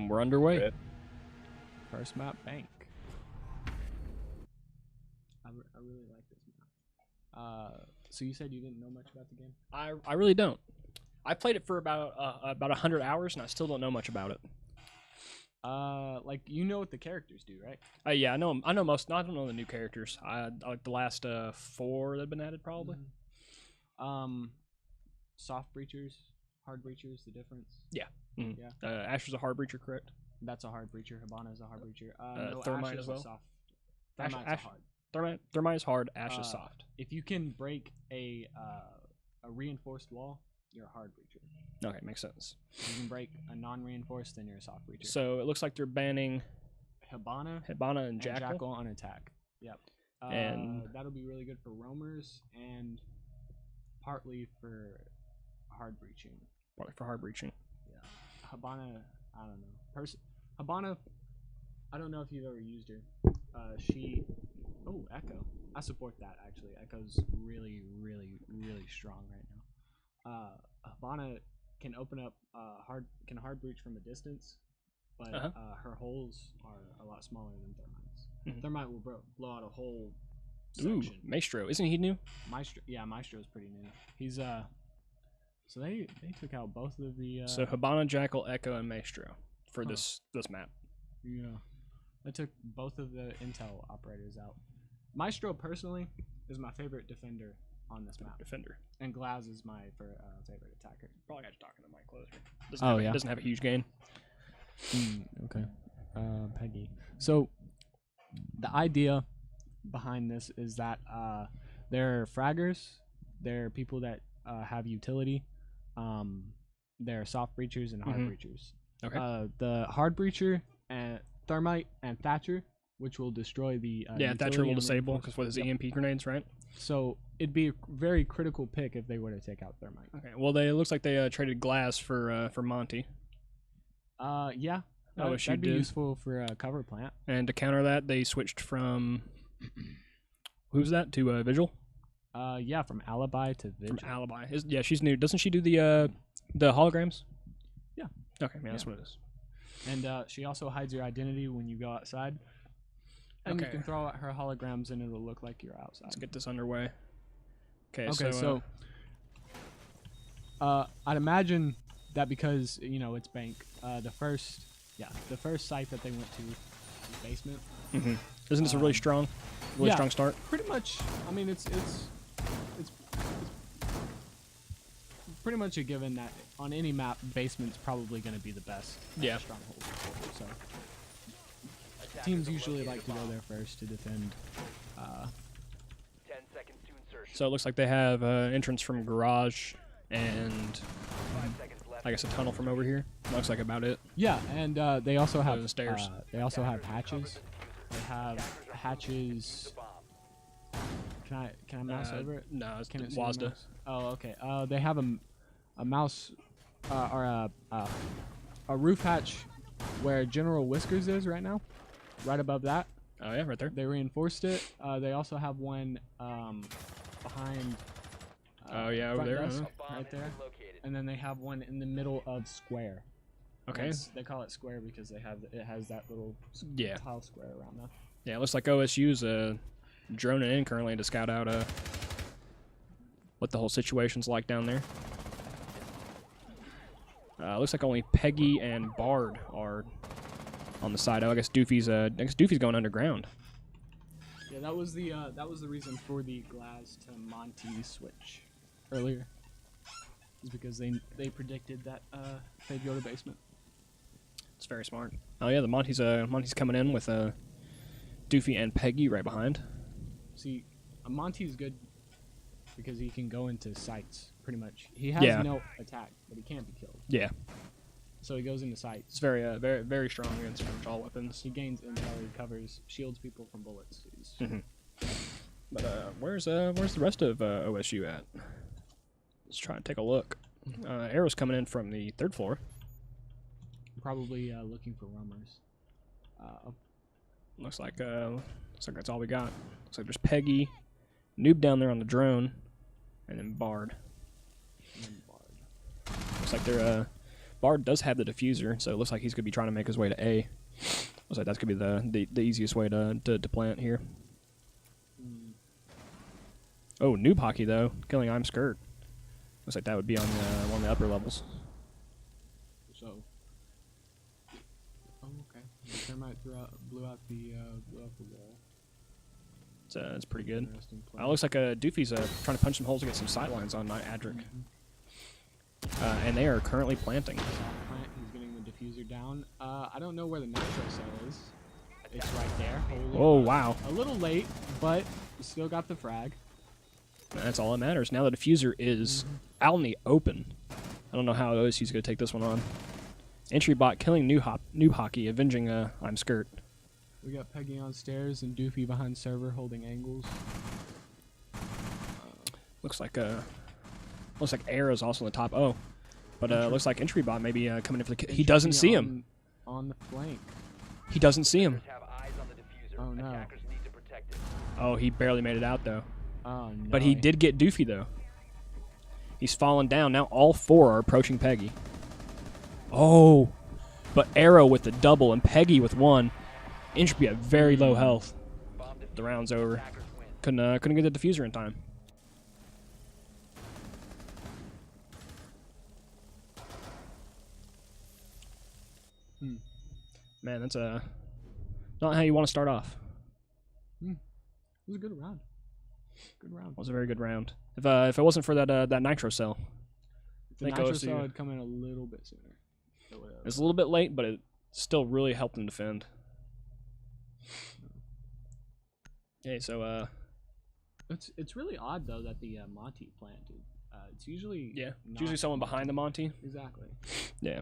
And we're underway. Good. First map, Bank. I really like this map. So you said you didn't know much about the game? I really don't. I played it for about 100 hours, and I still don't know much about it. Like you know what the characters do, right? Yeah, I know most. No, I don't know the new characters. I like the last 4 that have been added, probably. Soft breachers, hard breachers, the difference. Yeah. Mm-hmm. Yeah. Asher's a hard breacher, correct? That's a hard breacher. Habana is a hard breacher. No, Thermite Ash as is well? a soft. Thermite's Ash- a hard. Thermite is hard. Ash is soft. If you can break a reinforced wall, you're a hard breacher. Okay, makes sense. If you can break a non-reinforced, then you're a soft breacher. So it looks like they're banning Habana and Jackal. on attack. Yep. And that'll be really good for roamers and partly for hard breaching. Probably for hard breaching. Yeah. Habana, I don't know. Habana, I don't know if you've ever used her. Echo. I support that actually. Echo's really, really, really strong right now. Habana can open up can hard breach from a distance, but her holes are a lot smaller than Thermite's. Mm-hmm. Thermite will blow out a whole section. Ooh, Maestro. Isn't he new? Maestro's pretty new. He's so they took out both of the So Habana, Jackal, Echo, and Maestro for this map. Yeah. They took both of the intel operators out. Maestro personally is my favorite defender on this map. Defender. And Glaz is my favorite attacker. Probably got to talk in the mic closer. Doesn't have a huge gain. Okay. Peggy. So the idea behind this is that they're fraggers. They're people that have utility. They're soft breachers and hard breachers. Okay. The hard breacher and Thermite and Thatcher, which will destroy the Thatcher will disable because what is EMP grenades, right? So it'd be a very critical pick if they were to take out Thermite. Okay. Well, it looks like they traded Glass for Monty. Yeah. That'd be useful for a cover plant. And to counter that, they switched from who's that to Vigil? Yeah, from Alibi to Vigil. From Alibi. She's new. Doesn't she do the holograms? Yeah. Okay, that's what it is. And she also hides your identity when you go outside. And you can throw out her holograms and it'll look like you're outside. Let's get this underway. Okay, so I'd imagine that because, it's Bank, the first site that they went to is basement. Mm-hmm. Isn't this a really strong start? Pretty much. I mean, it's pretty much a given that on any map, basement's probably going to be the best stronghold. So teams usually like to go there first to defend. 10 seconds to insertion. So it looks like they have entrance from garage and I guess a tunnel from over here. Looks like about it. Yeah, and they also have the stairs. They also have hatches. They have hatches. Can I mouse over it? No, it's Can it see the WASDA. mouse? Oh, okay. They have a mouse or a roof hatch where General Whiskers is right now, right above that. Oh yeah, right there. They reinforced it. They also have one behind. Oh yeah, over front there. desk, right there. And then they have one in the middle of square. Okay. They call it square because it has that little tile square around that. Yeah, it looks like OSU's droning in currently to scout out what the whole situation's like down there. Looks like only Peggy and Bard are on the side. Oh, I guess Doofy's going underground. Yeah, that was the reason for the Glaz to Monty switch earlier. Is because they predicted that they'd go to basement. It's very smart. Oh yeah, the Monty's coming in with Doofy and Peggy right behind. See, Monty's good because he can go into sites pretty much. He has no attack, but he can't be killed. Yeah. So he goes into sites. It's very very very strong against pretty much all weapons. He gains intel, he covers, shields people from bullets. But where's the rest of OSU at? Let's try and take a look. Arrow's coming in from the 3rd floor. Probably looking for roamers. Looks like that's all we got. Looks like there's Peggy, Noob down there on the drone, and then Bard. Looks like they're Bard does have the diffuser, so it looks like he's going to be trying to make his way to A. Looks like that's going to be the easiest way to plant here. Oh, noob hockey, though. Killing I'm Skirt. Looks like that would be on one of the upper levels. So. Oh, okay. The thermite blew out the wall. It's pretty good. Interesting play. Looks like Doofy's trying to punch some holes to get some sightlines on Night Adric. And they are currently planting. Soft plant. He's getting the diffuser down. I don't know where the nitro cell is. It's right there. Oh, wow. A little late, but still got the frag. That's all that matters. Now the diffuser is out in the open. I don't know how OSU's going to take this one on. Entry bot killing noob hockey, avenging I'm Skirt. We got Peggy on stairs and Doofy behind server holding angles. Looks like Arrow's also on the top. Oh, but looks like entry bot maybe coming in for the. He doesn't see him. On the flank. He doesn't see him. Have eyes on the diffuser. Oh, no. Attackers need to protect it. Oh, he barely made it out though. Oh no. But he did get Doofy though. He's fallen down. Now all 4 are approaching Peggy. Oh, but Arrow with the double and Peggy with 1. Entropy at very low health. The round's over. Couldn't get the diffuser in time. Man, that's not how you want to start off. It was a good round. Good round. It was a very good round. If it wasn't for that nitro cell, If the nitro cell had come in a little bit sooner. It's a little bit late, but it still really helped them defend. Okay, so it's really odd though that the Monty planted. It's usually it's usually someone behind the Monty. Exactly. Yeah.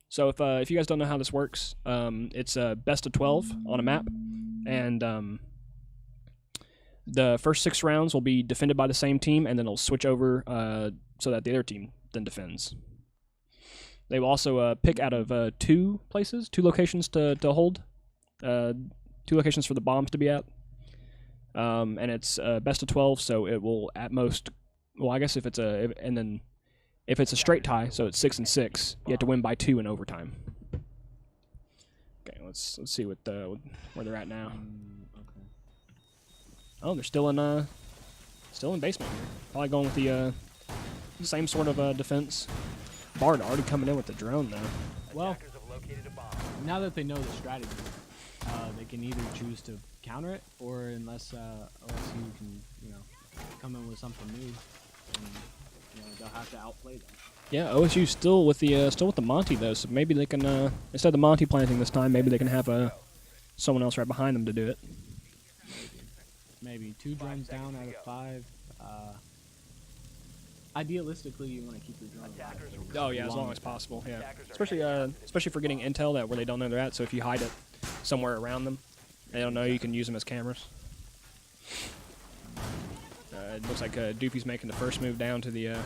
So if you guys don't know how this works, it's a best of 12 on a map, and the first 6 rounds will be defended by the same team, and then it'll switch over so that the other team then defends. They will also pick out of 2 locations to hold, 2 locations for the bombs to be at, and it's best of 12, so it will at most. Well, I guess if it's a straight tie, so it's 6 and 6, you have to win by 2 in overtime. Okay, let's see what where they're at now. Okay. Oh, they're still in basement here. Probably going with the same sort of defense. Bard already coming in with the drone though. Well, Attackers have located a bomb. now that they know the strategy, they can either choose to counter it, or unless OSU can come in with something new, and they'll have to outplay them. Yeah, OSU still with the Monty though, so maybe they can instead of the Monty planting this time, maybe they can have someone else right behind them to do it. Maybe 2 drones down out of 5. Idealistically, you want to keep your drone alive. Oh yeah, as long as possible. Yeah, especially for getting intel that where they don't know they're at. So if you hide it somewhere around them, they don't know, you can use them as cameras. It looks like Doofy's making the first move down to the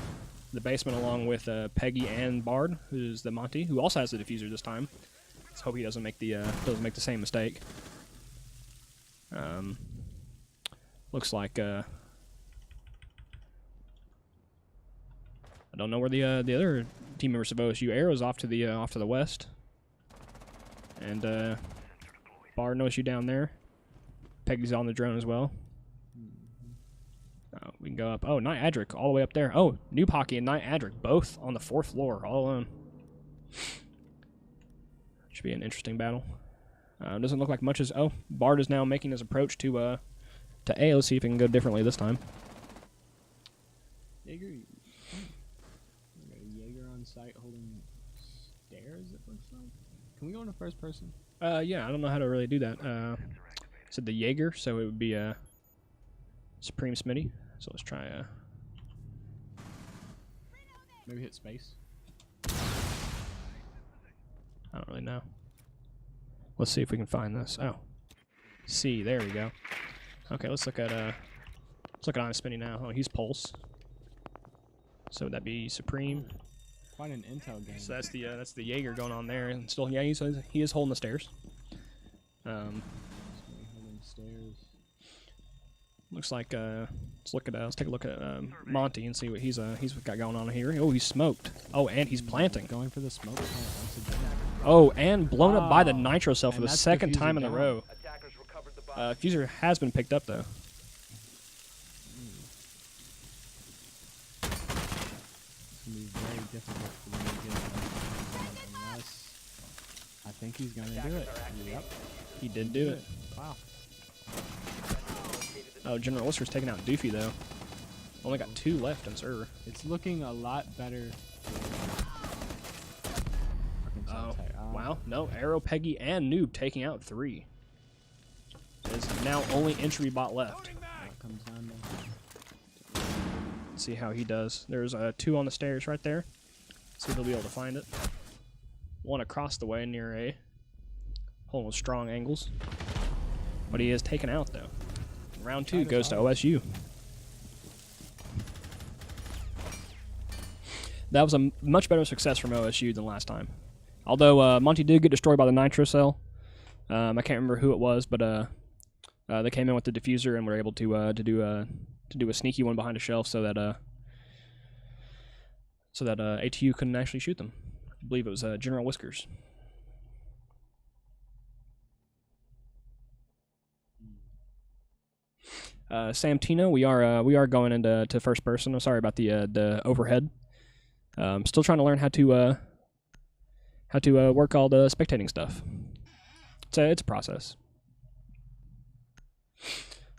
basement along with Peggy and Bard, who's the Monty, who also has the diffuser this time. Let's hope he doesn't make the same mistake. Looks like I don't know where the other team members of OSU. Arrow's off to the west, and Bard knows you down there. Peggy's on the drone as well. We can go up. Oh, Night Adric all the way up there. Oh, Noob Hockey and Night Adric both on the 4th floor, all alone. Should be an interesting battle. Doesn't look like much as. Oh, Bard is now making his approach to A. Let's see if it can go differently this time. Jaeger. We got a Jaeger on site holding stairs. It looks like. Can we go into first person? Yeah, I don't know how to really do that. Said the Jaeger, so it would be Supreme Smitty. So let's try maybe hit space. I don't really know. Let's see if we can find this. Oh, C. There we go. Okay, let's look at I'm Smitty now. Oh, he's Pulse. So would that be Supreme? Quite an intel game. So that's the Jaeger going on there, and still he is holding the stairs. Holding stairs. Looks like let's take a look at Monty and see what he's got going on here. Oh, he's smoked. Oh, and he's planting. Going for the smoke plant once again. Oh, and blown up by the nitro cell for And the that's second diffuser time in a down. row. Attackers recovered the bomb. Fuser has been picked up though. It's gonna be very difficult for them to get it unless I think he's gonna do it. Yep. He did do it. Wow. Oh, General Whisker's taking out Doofy though. Only got 2 left in server. It's looking a lot better. Oh, wow. No, Arrow, Peggy, and Noob taking out 3. There's now only entry bot left. It comes down to Let's see how he does. There's 2 on the stairs right there. See if he'll be able to find it. 1 across the way near A. Holding with strong angles. But he is taken out though. Round 2 goes to OSU. That was a much better success from OSU than last time. Although Monty did get destroyed by the nitro cell. I can't remember who it was, but they came in with the diffuser and were able to do a sneaky one behind a shelf so that ATU couldn't actually shoot them. I believe it was General Whiskers. Samtino, we are going into first person. I'm sorry about the overhead. Still trying to learn how to work all the spectating stuff. It's a process.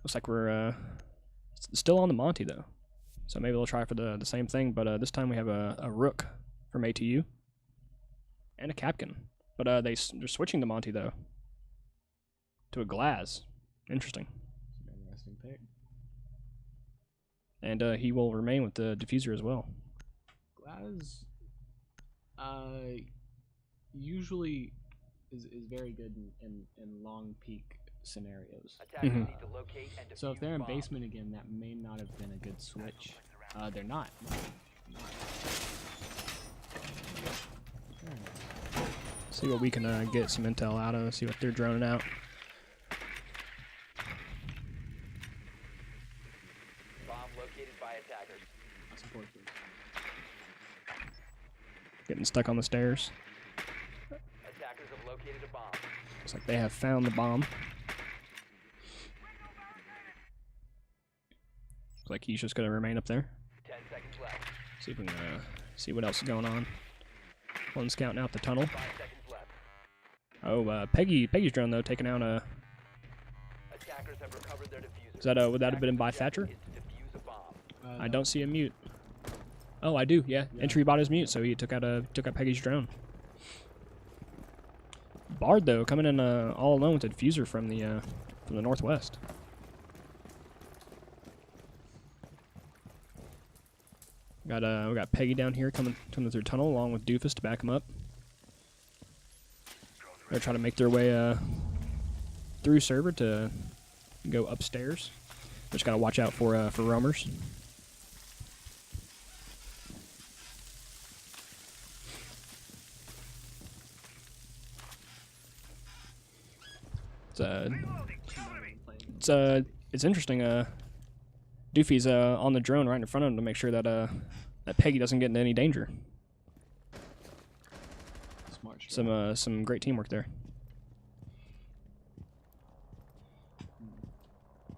Looks like we're still on the Monty though, so maybe they'll try for the same thing. But this time we have a Rook from ATU and a Capkin. But they're switching the Monty though to a Glaz. Interesting. interesting pick. And he will remain with the diffuser as well. Glaz usually is very good in long peak scenarios. Attackers need to locate and So if defuse they're in bomb. basement again, that may not have been a good switch. They're not. See what we can get some intel out of. See what they're droning out. Bomb located by attackers. Getting stuck on the stairs. Attackers have located a bomb. Looks like they have found the bomb. Looks like he's just gonna remain up there. 10 seconds left. See if we can see what else is going on. One scouting out the tunnel. 5 seconds left. Oh, Peggy's drone though taking out a. Attackers have recovered their diffuser. Is that would that have been by Thatcher? Is to defuse a bomb. I don't see a mute. Oh, I do. Yeah, entry bot is mute, so he took out Peggy's drone. Bard though coming in all alone with a diffuser from the northwest. We got Peggy down here coming through tunnel along with Doofus to back him up. They're trying to make their way through server to go upstairs. Just gotta watch out for roamers. It's interesting. Doofy's on the drone right in front of him to make sure that that Peggy doesn't get into any danger. Smart. Some great teamwork there.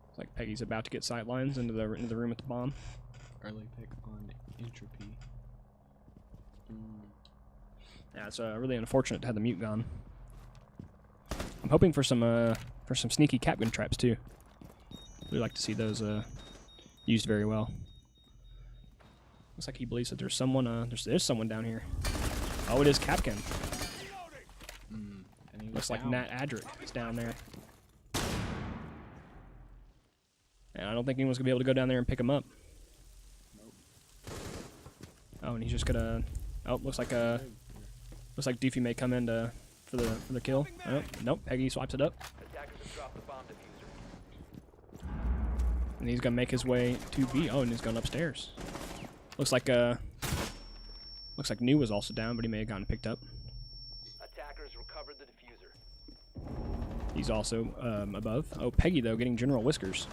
It's like Peggy's about to get sightlines into the room with the bomb. Early pick on entropy. Yeah, it's really unfortunate to have the mute gone. I'm hoping for some sneaky capgun traps too. We like to see those used very well. Looks like he believes that there's someone there's someone down here. Oh, it is Capkin. And he Looks like down. Nat Adric is down there. And I don't think anyone's gonna be able to go down there and pick him up. Oh, and he's just gonna. Oh, looks like Doofy may come in for the kill. Oh, nope, Peggy swipes it up, Attackers have dropped the bomb diffuser. and he's gonna make his way to B. Oh, and he's going upstairs. Looks like New was also down, but he may have gotten picked up. Attackers recovered the diffuser. He's also above. Oh, Peggy though getting General Whiskers.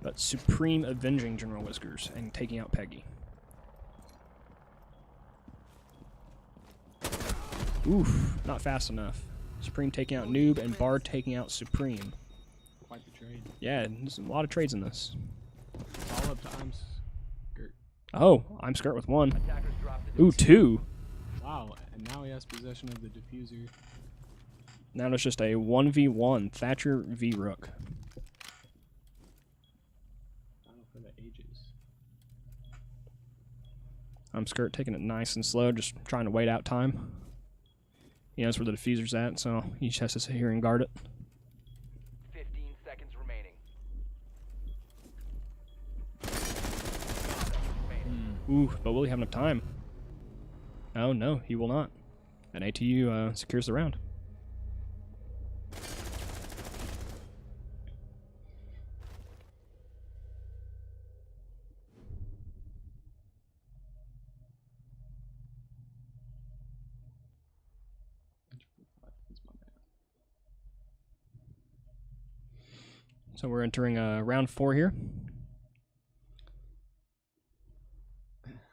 But Supreme avenging General Whiskers and taking out Peggy. Oof, not fast enough. Supreme taking out Noob and Bard taking out Supreme. Quite the trade. Yeah, there's a lot of trades in this. All up to I'm skirt. Oh, I'm skirt with one. Attackers dropped the Ooh, two. Wow, and now he has possession of the diffuser. Now it's just a 1v1 Thatcher v Rook. Battle for the ages. I'm skirt taking it nice and slow, just trying to wait out time. He knows where the diffuser's at, so he just has to sit here and guard it. 15 seconds remaining. Ooh, but will he have enough time? Oh no, he will not. And ATU secures the round. So we're entering round 4 here.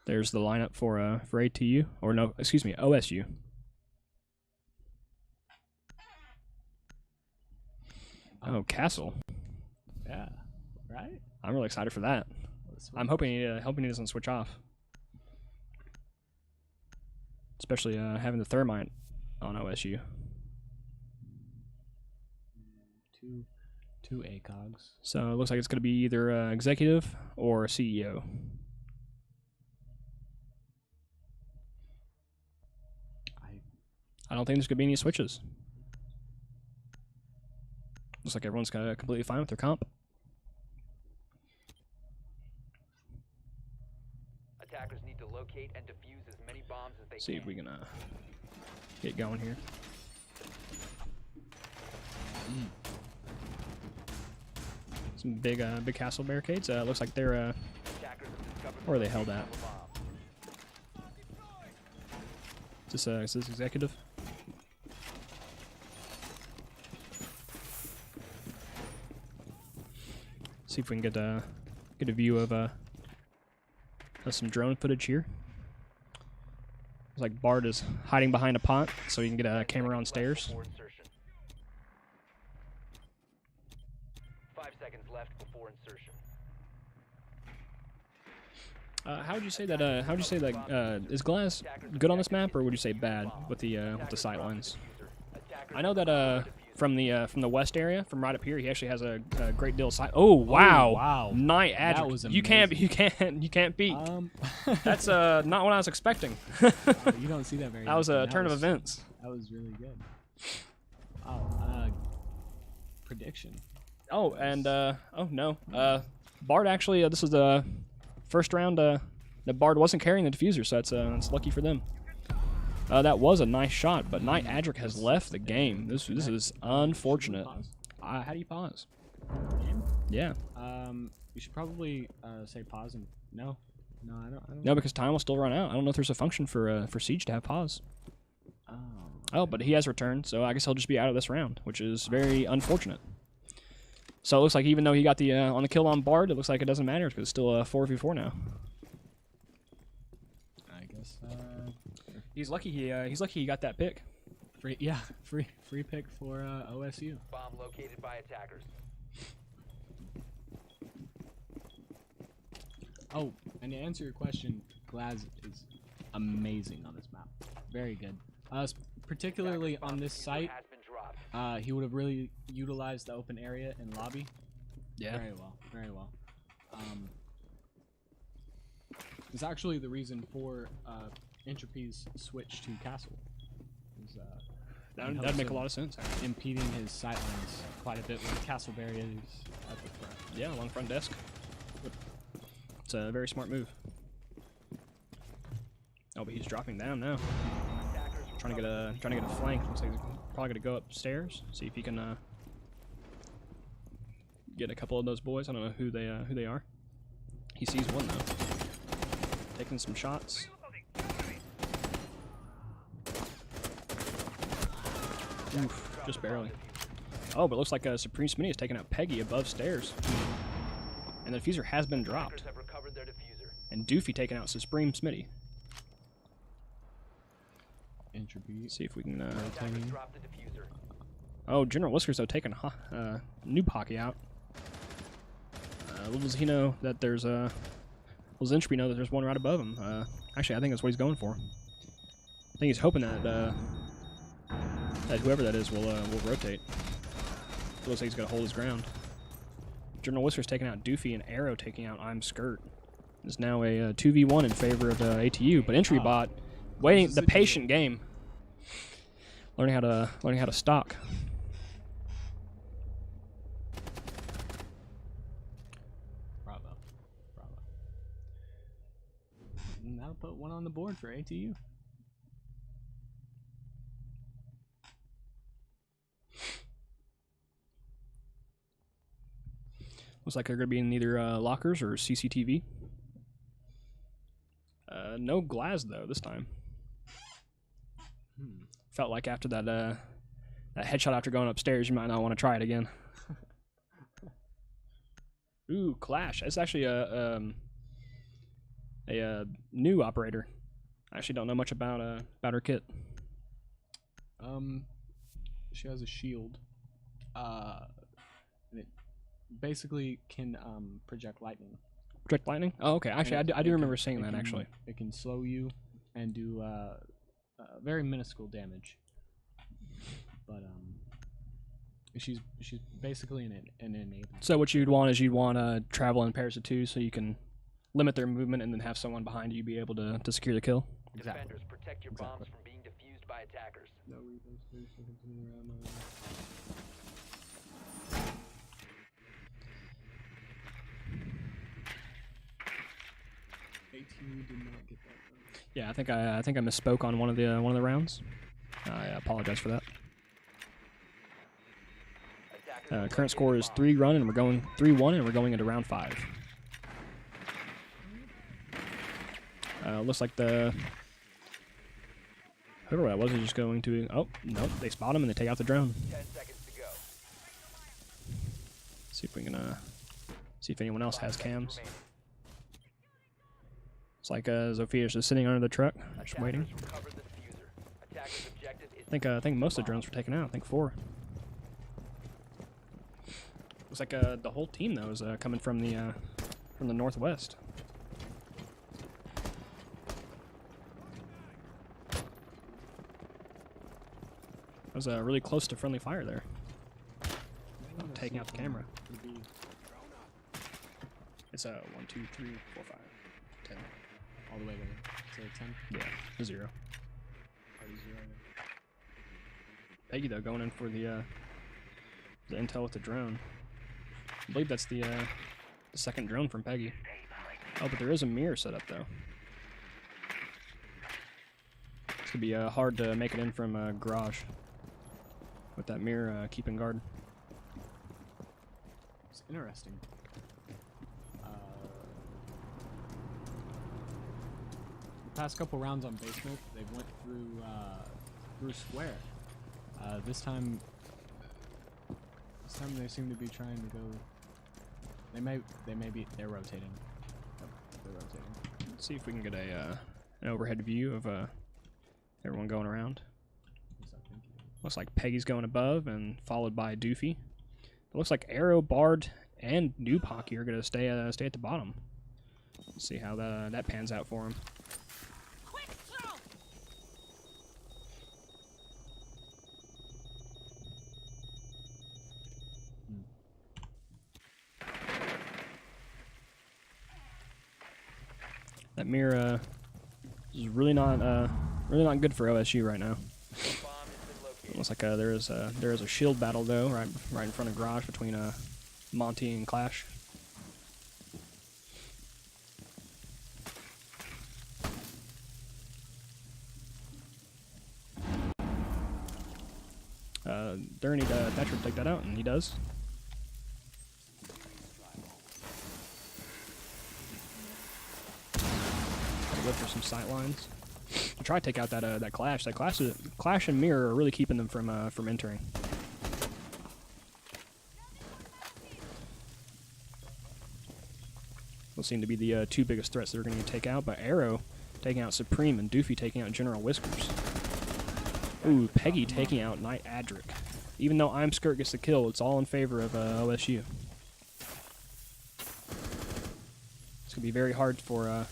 There's the lineup for ATU, or no, excuse me, OSU. Oh, Castle. Yeah, right? I'm really excited for that. I'm hoping he doesn't switch off. Especially having the Thermite on OSU. Two ACOGs. So it looks like it's going to be either executive or CEO. I don't think there's going to be any switches. Looks like everyone's completely fine with their comp. Attackers need to locate and defuse as many bombs as they See can. if we can get going here. Some big castle barricades. Looks like they're Attackers have discovered where are the they held location at? of a bomb. Is this executive? See if we can get a view of some drone footage here. Looks like Bard is hiding behind a pot, so you can get a camera on stairs. Before insertion. 5 seconds left before insertion. How would you say that? How would you say that? Is Glass good on this map, or would you say bad with the sight lines? I know that from the west area, from right up here, he actually has a great deal of sight. Oh wow! wow. Night That Adric. was You can't beat. That's not what I was expecting. You don't see that very That was a often. turn of events. That was really good. Wow. Prediction. Oh, and oh no, Bard actually. This is the first round. That Bard wasn't carrying the diffuser, so it's lucky for them. That was a nice shot, but Night Adric has left the game. This is unfortunate. How do you pause? Game? Yeah. You should probably say pause and no, I don't. No, because time will still run out. I don't know if there's a function for Siege to have pause. Oh, but he has returned, so I guess he'll just be out of this round, which is very unfortunate. So it looks like even though he got the on the kill on Bard, it looks like it doesn't matter because it's still 4v4 now. I guess. He's lucky he got that pick. Free pick for OSU. Bomb located by attackers. Oh, and to answer your question, Glaz is amazing on this map. Very good. Particularly on this site, Has been dropped. he would have really utilized the open area and lobby. Yeah. Very well. It's actually the reason for Entropy's switch to Castle. That'd make a lot of sense. Actually. Impeding his sightlines quite a bit with Castle barriers at the front. Yeah, along front desk. It's a very smart move. Oh, but he's dropping down now. Trying to get a flank. Looks like he's probably gonna go upstairs. See if he can get a couple of those boys. I don't know who they are. He sees one though. Taking some shots. Oof, just barely. Oh, but it looks like Supreme Smitty is taking out Peggy above stairs. And And the diffuser has been dropped. Attackers have recovered their diffuser. And Doofy taking out Supreme Smitty. Entropy. See if we can. Attackers dropped the diffuser. Oh, General Whiskers though taking Noob Hockey out. Little does he know that there's little does Entropy know that there's one right above him. Actually, I think that's what he's going for. I think he's hoping that that whoever that is will rotate. It looks like he's gonna hold his ground. General Whiskers taking out Doofy and Arrow taking out I'm Skirt. It's now a 2v1 in favor of ATU, but Entry Bot waiting the patient game. Learning how to stock. Bravo. And that'll put one on the board for ATU. Looks like they're going to be in either lockers or CCTV. No glass though this time. Felt like after that that headshot after going upstairs, you might not want to try it again. Ooh, Clash. That's actually a new operator. I actually don't know much about her kit. She has a shield. And it basically can project lightning. Project lightning? Oh, okay. Actually, I do remember seeing that. Actually, it can slow you and do very minuscule damage. But she's basically an enabler. So what you'd want is you'd want travel in pairs of two, so you can limit their movement and then have someone behind you be able to secure the kill. Exactly. Defenders, protect your bombs from being defused by attackers. No reasons to continue around. ATU did not get that. Yeah, I think I misspoke on one of the rounds. I apologize for that. Current score is 3-1, and we're going 3-1, and we're going into round 5. Looks like the whoever that was is just going to. Oh nope, they spot him and they take out the drone. 10 seconds to go. See if we can see if anyone else has cams. It's like Zophia's just sitting under the truck, just waiting. Attackers recovered the diffuser. Attackers' objective is I think most of the drones were taken out. I think 4. Looks like the whole team though is coming from the northwest. That was really close to friendly fire there. Oh, taking out the camera. It's 1, 2, 3, 4, 5, 10. All the way to 10. Yeah, 0. Party 0. Peggy though going in for the intel with the drone. I believe that's the second drone from Peggy. Oh, but there is a mirror set up though. It's gonna be hard to make it in from garage with that mirror keeping guard. It's interesting. The past couple rounds on basement, they went through square. This time they seem to be trying to go. They're rotating. Yep, they're rotating. Let's see if we can get an overhead view of everyone going around. Looks like Peggy's going above and followed by Doofy. It looks like Arrow, Bard, and Noob Hockey are gonna stay at the bottom. Let's see how that pans out for him. That mirror is really not good for OSU right now. It looks like there is a shield battle though right in front of garage between Monty and Clash. There need Thatcher to take that out, and he does. Gotta go for some sight lines. To try to take out that Clash. That Clash and Mirror are really keeping them from entering. Those seem to be the two biggest threats that are going to take out. But Arrow taking out Supreme and Doofy taking out General Whiskers. Ooh, Peggy taking out Knight Adric. Even though I'm Skirt gets the kill, it's all in favor of OSU. It's gonna be very hard for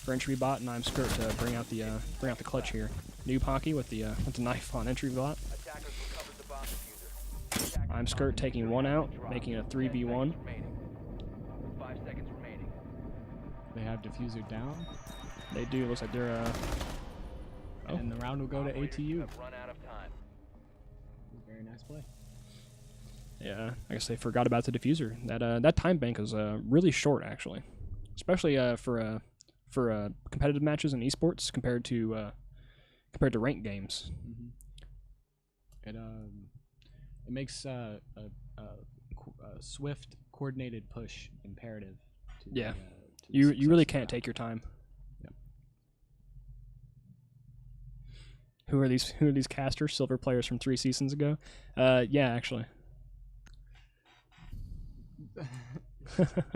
Entry Bot and I'm Skirt to bring out the clutch here. Noob Hockey with the knife on Entry Bot. I'm Skirt taking one out, making it a 3v1. 5 seconds remaining. They have Diffuser down. They do. Looks like they're oh. And the round will go to ATU. Have run out of time. Very nice play. Yeah, I guess they forgot about the diffuser. That time bank is really short, actually, especially for competitive matches in esports compared to ranked games. Mm-hmm. It makes a swift, coordinated push imperative. Yeah, you really can't take your time. Yep. Who are these casters? Silver players from 3 seasons ago? Yeah, actually.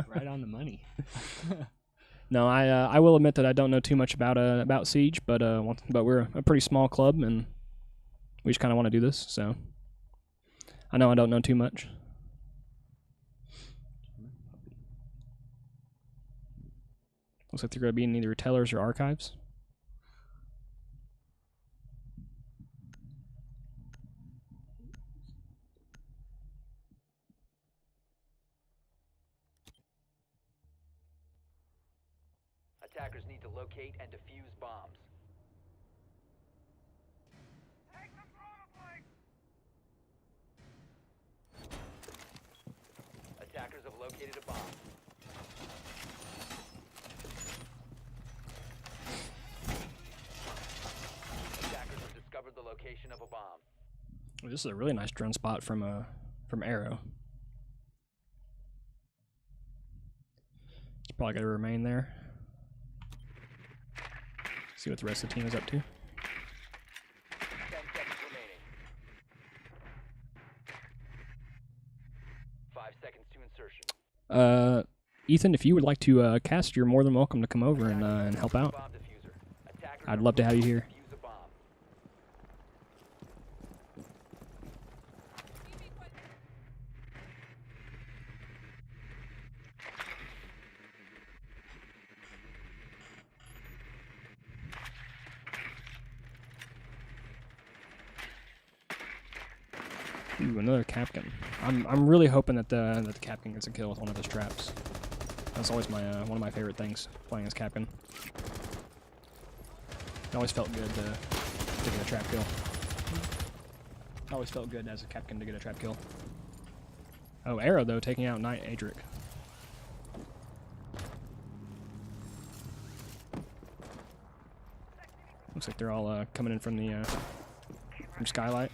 Right on the money. No, I will admit that I don't know too much about Siege, but we're a pretty small club and we just kind of want to do this, so I know I don't know too much. Looks like they're going to be in either tellers or archives. Attackers need to locate and defuse bombs. Attackers have located a bomb. Attackers have discovered the location of a bomb. This is a really nice drone spot from Arrow. It's probably going to remain there. See what the rest of the team is up to. 10 seconds remaining. 5 seconds to insertion. Ethan, if you would like to cast, you're more than welcome to come over and help out. Bomb diffuser. Attackers I'd love to have you here. defuse a bomb. Ooh, another Capkin. I'm really hoping that the Capkin gets a kill with one of his traps. That's always my one of my favorite things playing as Capkin. It always felt good to get a trap kill. Always felt good as a Capkin to get a trap kill. Oh, Arrow though taking out Knight Adric. Looks like they're all coming in from Skylight.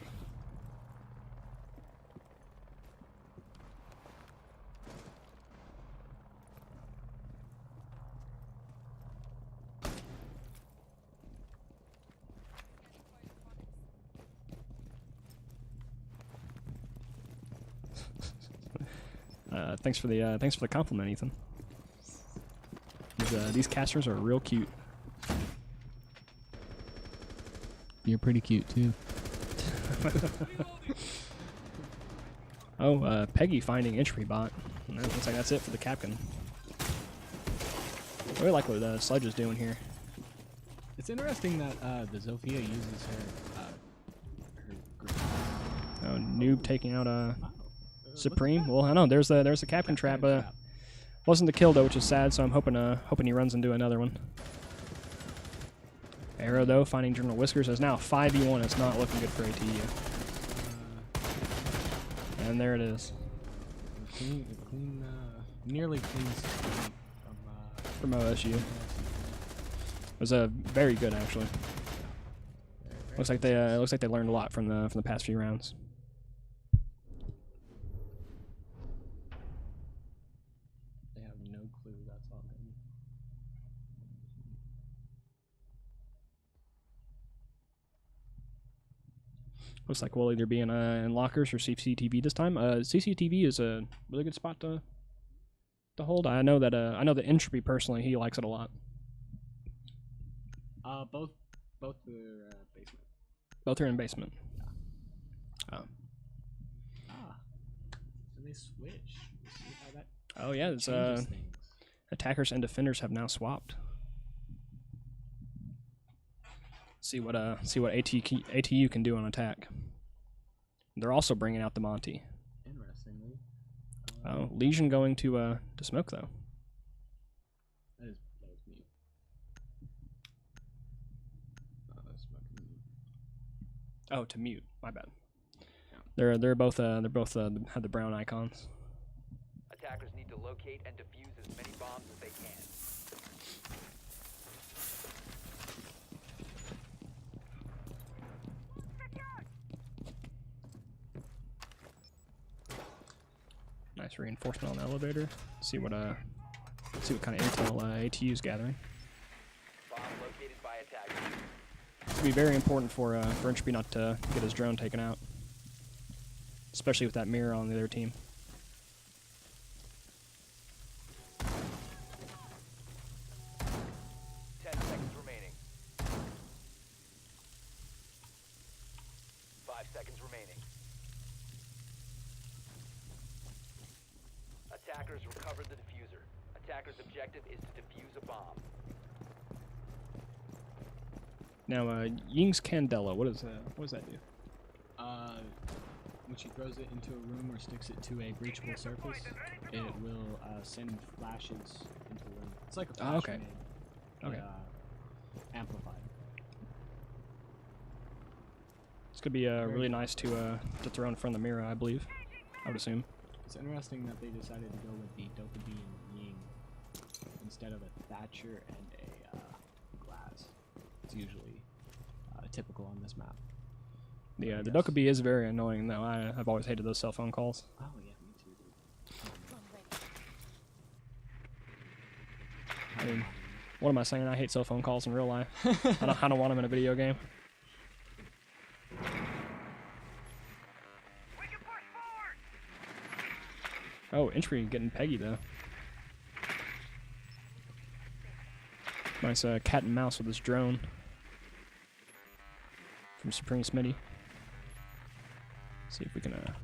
Thanks for the compliment, Ethan. These casters are real cute. You're pretty cute too. Oh, Peggy finding entry bot. And that looks like that's it for the Capkin. I really like what Sledge is doing here. It's interesting that the Zofia uses her Oh, Noob taking out Supreme. Well, I know there's the Capkin trap. Wasn't the kill though, which is sad. So I'm hoping he runs into another one. Arrow though finding General Whiskers is now 5v1. It's not looking good for ATU. And there it is. Nearly clean sweep from OSU. It was very good actually. Looks like they learned a lot from the past few rounds. They have no clue. That's all good. Looks like we'll either be in lockers or CCTV this time. CCTV is a really good spot to to hold? I know that Entropy personally, he likes it a lot. Both are basement. Both are in basement. Oh. So they switch. Let's see how that Oh yeah, it's changes things. attackers and defenders have now swapped. See what ATU can do on attack. They're also bringing out the Monty. Interestingly. Oh, Legion going to smoke though. That was mute. Smoking mute. Oh, to mute. My bad. Yeah. They're both have the brown icons. Attackers need to locate and defuse as many bombs as they can. Nice reinforcement on the elevator. See what kind of intel ATU's gathering. Bomb located by attackers. It's gonna be very important for Entropy not to get his drone taken out, especially with that mirror on the other team. Remaining. 5 seconds remaining. Attackers recovered the diffuser. Attacker's objective is to defuse a bomb. Now, Ying's Candela, what does that do? When she throws it into a room or sticks it to a breachable surface, it will send flashes into the room. It's like a flash okay. grenade, Okay. but, amplified. It's gonna be really nice to throw in front of the mirror, I believe. I would assume. It's interesting that they decided to go with the Dokkaebi and Ying instead of a Thatcher and a Glass. It's usually typical on this map. The Yes. Dokkaebi is very annoying though. I've always hated those cell phone calls. Oh yeah, me too, dude. I mean, what am I saying? I hate cell phone calls in real life. I don't want them in a video game. Oh, Entry getting Peggy though. Nice cat and mouse with this drone from Supreme Smitty. See if we can That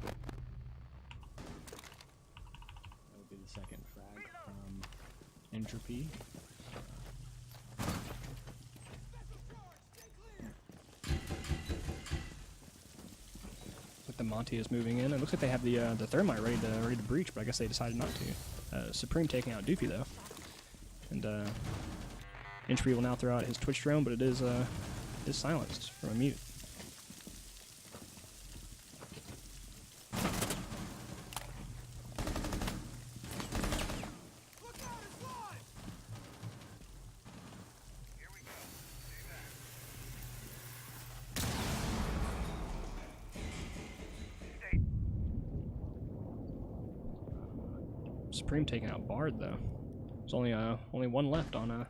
would be the second frag from Entropy. the Monty is moving in. It looks like they have the thermite ready to breach, but I guess they decided not to. Supreme taking out Doofy though, and Entropy will now throw out his Twitch drone, but it is silenced from a mute. Supreme taking out Bard though. There's only one left on there's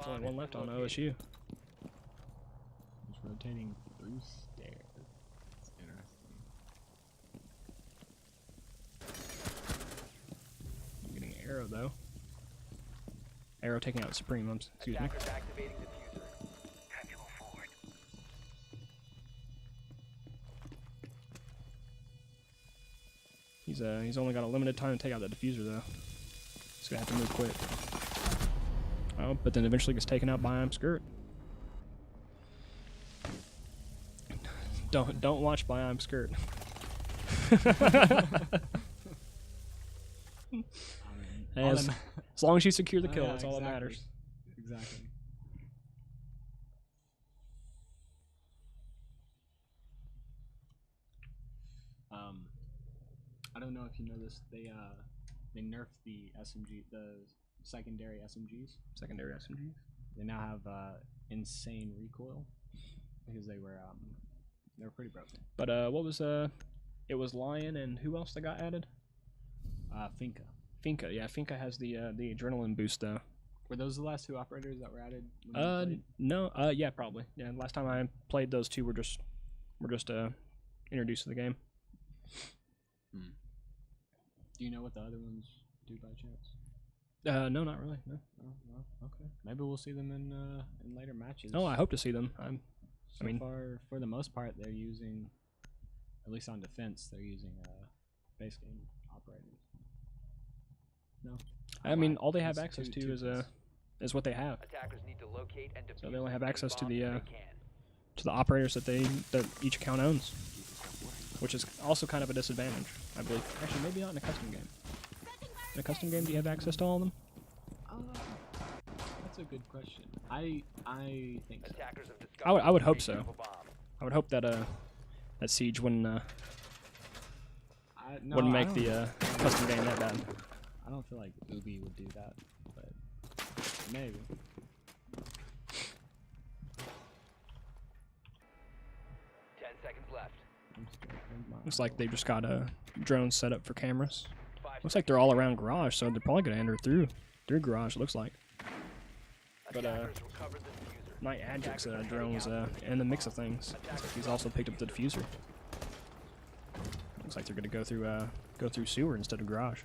only one left on OSU. It's rotating through stairs. It's interesting. Getting Arrow though. Arrow taking out Supreme. Excuse me. Attackers activating diffuser. He's only got a limited time to take out that diffuser though. He's gonna have to move quick. Oh, but then eventually gets taken out by I'm Skirt. Don't watch by I'm Skirt. As long as you secure the kill, yeah, that's all that matters. Exactly. I don't know if you know this. They nerfed the SMG, the secondary SMGs. Secondary SMGs. They now have insane recoil because they were pretty broken. But what was it was Lion and who else that got added? Finka. Finka, yeah, Finka has the adrenaline boost though. Were those the last two operators that were added? When you played? No, yeah, probably. Yeah, last time I played, those two were just introduced to the game. Do you know what the other ones do by chance? No, not really. No. Oh, no. Okay. Maybe we'll see them in later matches. Oh, I hope to see them. So far, for the most part, they're using, at least on defense, they're using base game operators. No. I mean, lied. all they have It's access two to is what they have. Attackers need to locate and defuse So they only have as many access to bombs the as they can. operators that each account owns, which is also kind of a disadvantage, I believe. Actually, maybe not in a custom game. In a custom game, do you have access to all of them? That's a good question. I think so. Attackers have discovered I would the hope location so. of a bomb. I would hope that that Siege wouldn't No, wouldn't I make don't- the custom game that bad. I don't feel like Ubi would do that, but maybe. Left. Looks like they just got drones set up for cameras. 5 Looks like they're all around garage, so they're probably gonna enter through garage. Looks like. But Attackers recovered the diffuser. Night Agic's drones in the mix of things. Looks like he's also picked up the diffuser. Looks like they're gonna go through sewer instead of garage.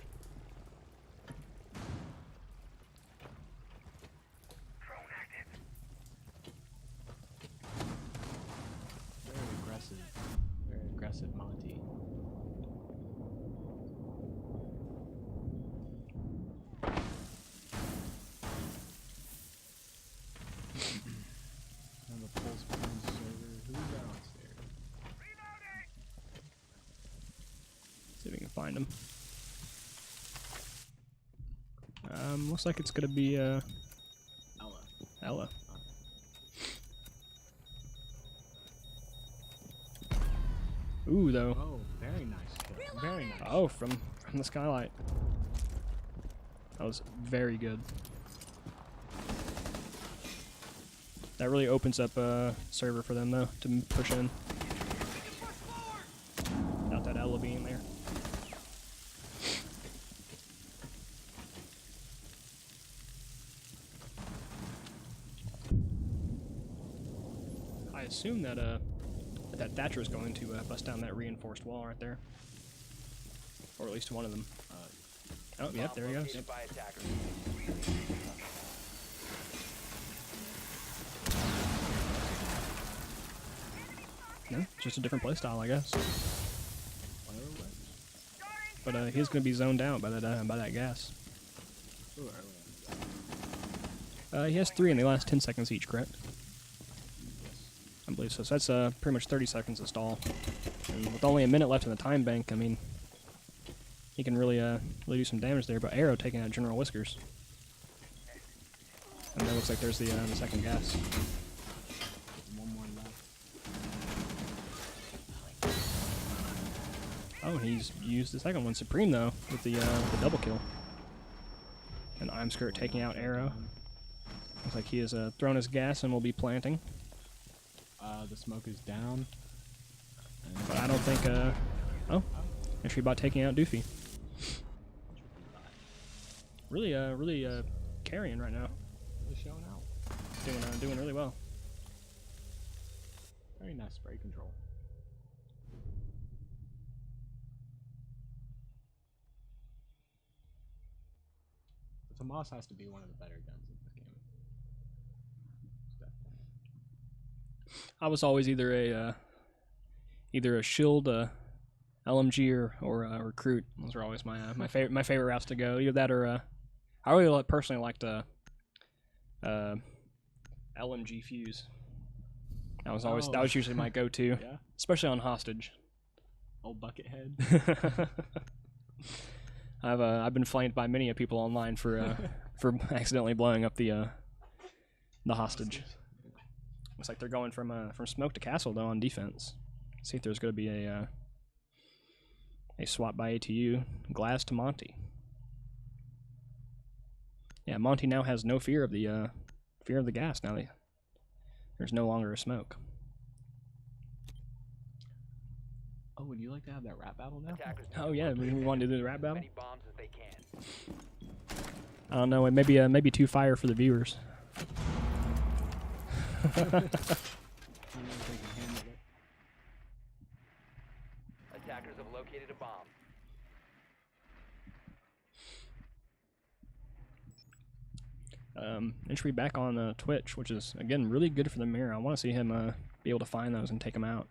Very aggressive Monty. And the pulse behind the server. Who's downstairs? See if we can find him. Looks like it's gonna be Ella. Ella. Ooh, though. Oh, very nice kill. Very nice. Oh, from the skylight. That was very good. That really opens up a server for them though to push in. Without that Ella being there. I assume that that Thatcher is going to bust down that reinforced wall right there, or at least one of them. Oh, yep, there he goes. Located by attackers. No, just a different playstyle, I guess. But he's going to be zoned out by that gas. He has 3 in the last 10 seconds each, correct? I believe so. So that's pretty much 30 seconds of stall. And with only a minute left in the time bank, I mean, he can really do some damage there. But Arrow taking out General Whiskers. And that looks like there's the second gas. One more left. Oh, he's used the second one. Supreme, though, with the double kill. And I'm Skirt taking out Arrow. Looks like he has thrown his gas and will be planting. The smoke is down. But I don't think, oh, entry bot taking out Doofy. Really carrying right now. Really showing out. Doing really well. Very nice spray control. The Tomas has to be one of the better guns in this game. I was always either a shield, LMG, or a recruit. Those are always my favorite routes to go. Either that or I really personally liked LMG fuse. That was usually my go-to, Yeah. especially on hostage. Old bucket head. I've been flamed by many people online for accidentally blowing up the hostage. Looks like they're going from smoke to castle though on defense. See if there's going to be a swap by ATU. Glass to Monty. Yeah, Monty now has no fear of the gas. Now there's no longer a smoke. Oh, would you like to have that rap battle now? Attackers need Oh to yeah, we locate want to and do the defuse rap as battle. many bombs as they can. I don't know. It maybe too fire for the viewers. Attackers have located a bomb. Entry back on Twitch, which is again really good for the mirror. I want to see him be able to find those and take them out.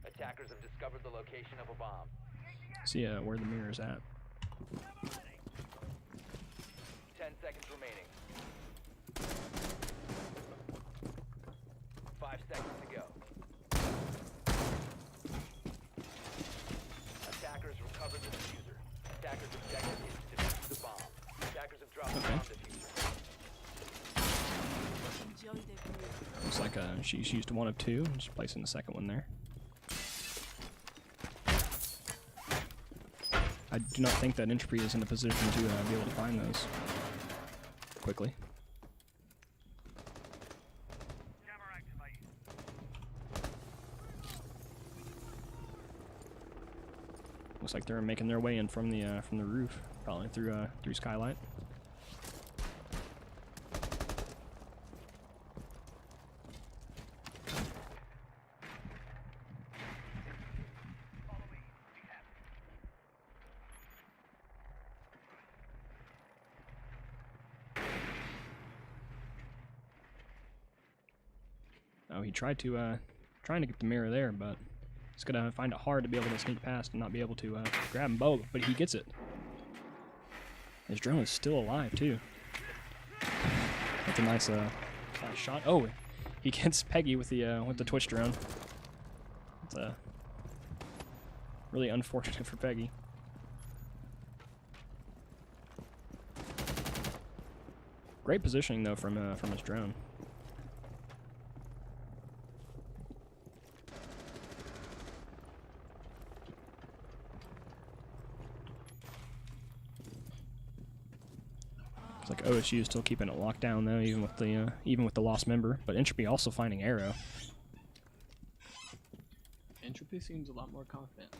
Attackers have discovered the location of a bomb. See where the mirror is at. 10 seconds remaining. 5 seconds to go. Attackers recovered the diffuser. Attackers' objective is to defuse the bomb. Attackers have dropped the bomb diffuser. Looks like she's used one of two. Just placing the second one there. I do not think that Entropy is in a position to be able to find those quickly. Looks like they're making their way in from the roof, probably through skylight. Oh, he tried to trying to get the mirror there, but he's gonna find it hard to be able to sneak past and not be able to grab him both. But he gets it. His drone is still alive too. That's a nice shot. Oh, he gets Peggy with the Twitch drone. It's really unfortunate for Peggy. Great positioning though from his drone. It's like OSU is still keeping it locked down though, even with the lost member. But Entropy also finding Arrow. Entropy seems a lot more confident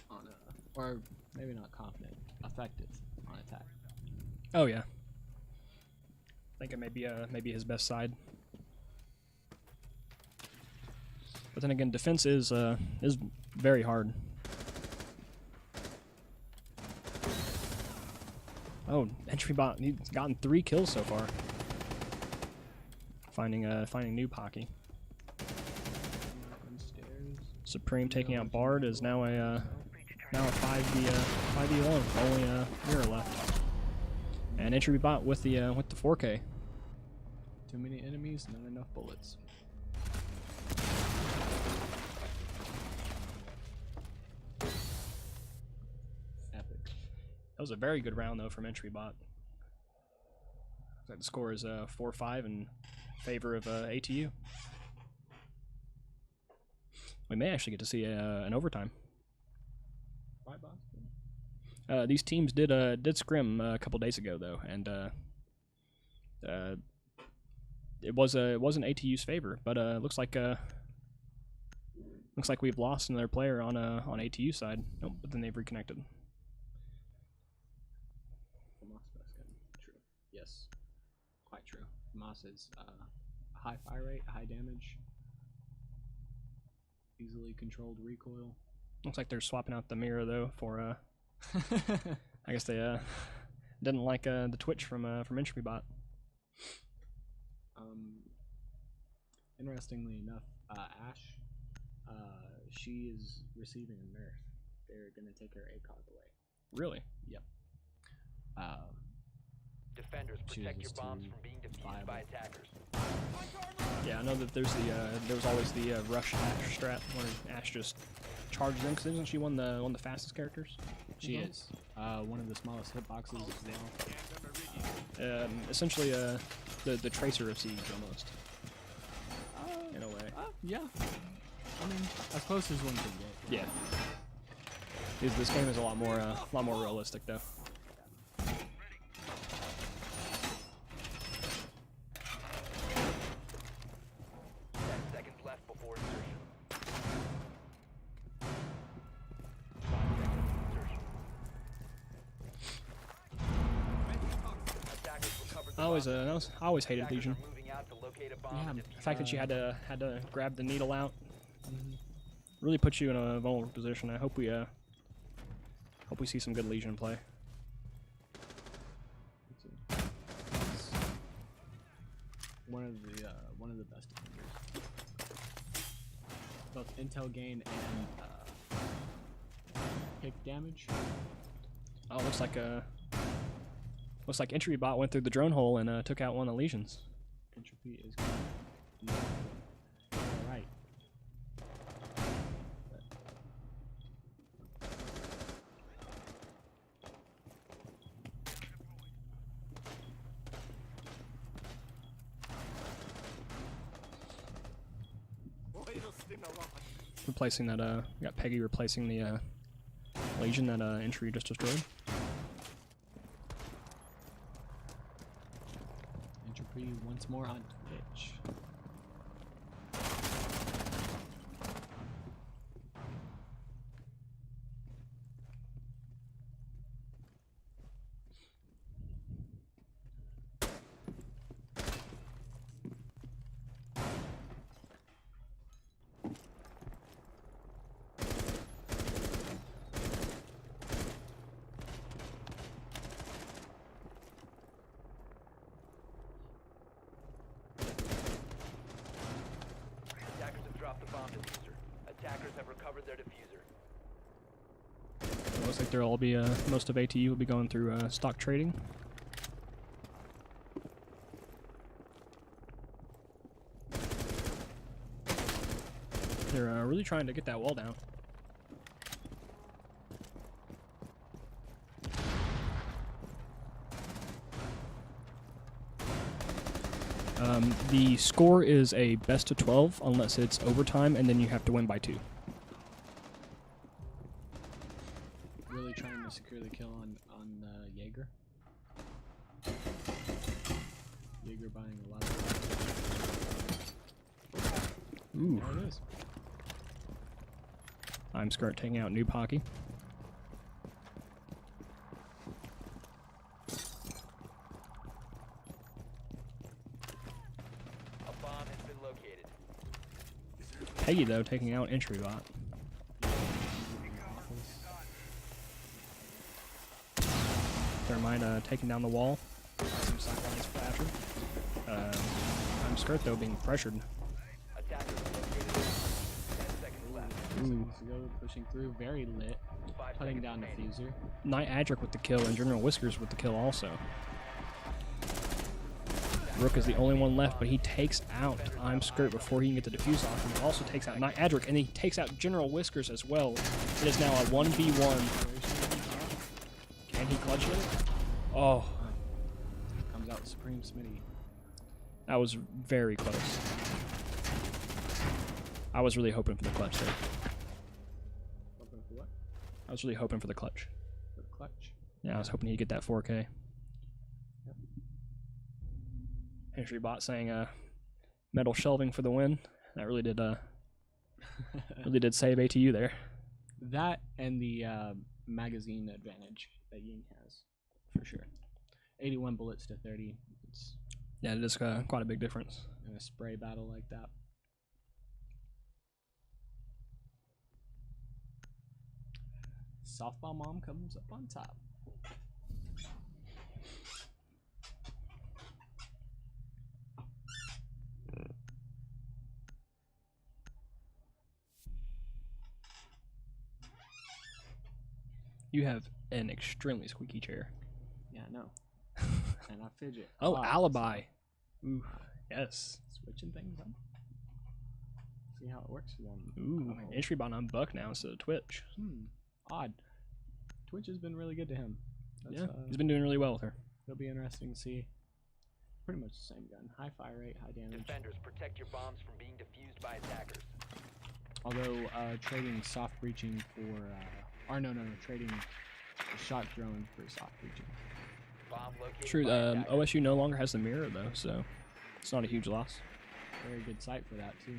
on or maybe not confident, effective on attack. Oh yeah. I think it may be his best side. But then again, defense is very hard. Oh, Entry Bot, he's gotten 3 kills so far. Finding new Pocky. Supreme taking out Bard is now a 5v1, only mirror left. And Entry Bot with the 4K. Too many enemies, not enough bullets. That was a very good round though from Entry Bot. The score is 4-5 in favor of ATU. We may actually get to see an overtime. Right, boss? These teams did scrim a couple days ago though, and it wasn't ATU's favor, but looks like we've lost another player on ATU side. Nope, but then they've reconnected. True. Yes, quite true. Moss is high fire rate, high damage, easily controlled recoil. Looks like they're swapping out the mirror though for I guess they didn't like the Twitch from Entropy Bot. Interestingly enough, Ash, she is receiving a nerf. They're gonna take her ACOG away. Really? Yep. Defenders, protect your bombs from being defused by attackers. Yeah, I know that there was always the rush Ash strat where Ash just charges in, because isn't she one of the fastest characters? She is. One of the smallest hitboxes as well. Essentially the tracer of Siege almost. In a way. Yeah. I mean, as close as one can get. Yeah. This game is a lot more realistic though. 10 seconds left before insertion. 5 seconds insertion. Attackers recovered the I always hated Attackers Legion. are moving out to locate a bomb. Yeah, and the defuse fact that you had to grab the needle out Mm-hmm. really puts you in a vulnerable position. I hope we see some good Legion play. one of the best defenders. Both intel gain and pick damage. Oh, looks like Entry Bot went through the drone hole and took out one of the legions. Entropy is good. Alright. Replacing that, we got Peggy replacing the legion that Entry just destroyed. Entropy once more on Twitch. Attackers have dropped the bomb diffuser. Attackers have recovered their diffuser. It looks like there'll all be most of ATU will be going through stock trading. They're really trying to get that wall down. The score is a best of 12 unless it's overtime, and then you have to win by 2. Really trying to secure the kill on Jaeger. Jaeger buying a lot of. Ooh. There it is. I'm Skirt taking out Noob Hockey. A bomb has been located. Peggy, though, taking out Entry Bot. Thermite taking down the wall. Some sidelines for Thatcher. I'm Skirt, though, being pressured. Attackers have located. 10 seconds left. Seconds to go, pushing through, very lit, 5 putting seconds down remaining. diffuser. Night Adric with the kill, and General Whiskers with the kill also. Rook is the only one left, but he takes out I'm Skirt before he can get the defuse off, and he also takes out Night Adric, and he takes out General Whiskers as well. It is now a 1v1. Can he clutch it? Oh, Comes out Supreme Smitty. that was very close. I was really hoping for the clutch there. Hoping for what? I was really hoping for the clutch. For the clutch. Yeah, I was hoping he'd get that 4K. Yep. Entry Bot saying metal shelving for the win. That really did save ATU there. That and the magazine advantage that Ying has, for sure. 81 bullets to 30. It's Yeah, it is quite a big difference. in a spray battle like that. Softball mom comes up on top. You have an extremely squeaky chair. Yeah, I know. And I fidget. a Oh, lot. alibi. Ooh, yes. Switching things up. See how it works for them. Ooh, Oh. Entry Bot on Buck now instead of Twitch. Odd. Twitch has been really good to him. Yeah, he's been doing really well with her. It'll be interesting to see. Pretty much the same gun. High fire rate, high damage. Defenders, protect your bombs from being defused by attackers. Although trading soft breaching for trading a shot drone for soft breaching. Bomb located True, by attackers. OSU no longer has the mirror though, so it's not a huge loss. Very good sight for that too.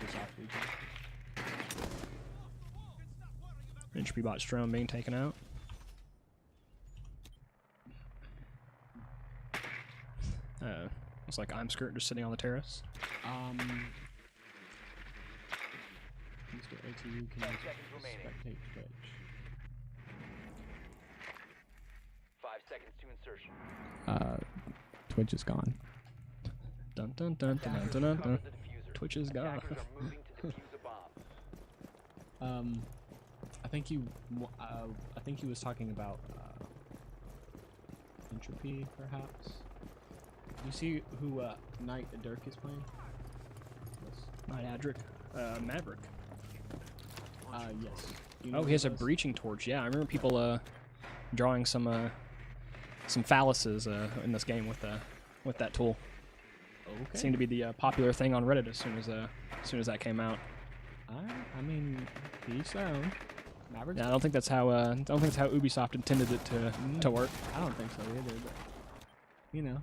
For soft breaching. Entry Bot's drone being taken out. Looks like I'm Skirt just sitting on the terrace. Mr. ATU can 10 seconds remaining. spectate Twitch. 5 seconds to insertion. Twitch is gone. Dun Dun, dun, dun, dun, dun, dun. Recovered the diffuser. Twitch is gone. Attackers are moving to defuse a bomb. I think he was talking about entropy, perhaps. You see who Knight Dirk is playing? Not Adric. Maverick. Yes. You know Oh, who he has a it was? breaching torch. Yeah, I remember people drawing some phalluses in this game with that tool. Okay. Seemed to be the popular thing on Reddit as soon as that came out. I mean, he's their own. Maverick's Yeah, I don't think that's how Ubisoft intended it to work. I don't think so either, but you know,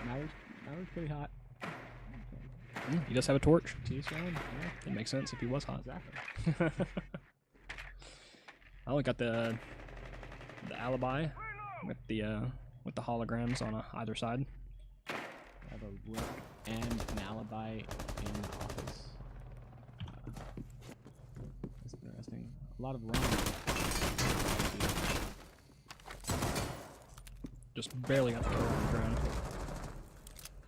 Maverick's pretty hot. He does have a torch. To each their own. Yeah, It makes sense if he was hot. exactly. I only got the alibi with the holograms on either side. I have a rook and an alibi in the office. That's interesting. A lot of rounds. Just barely got the kill on the drone.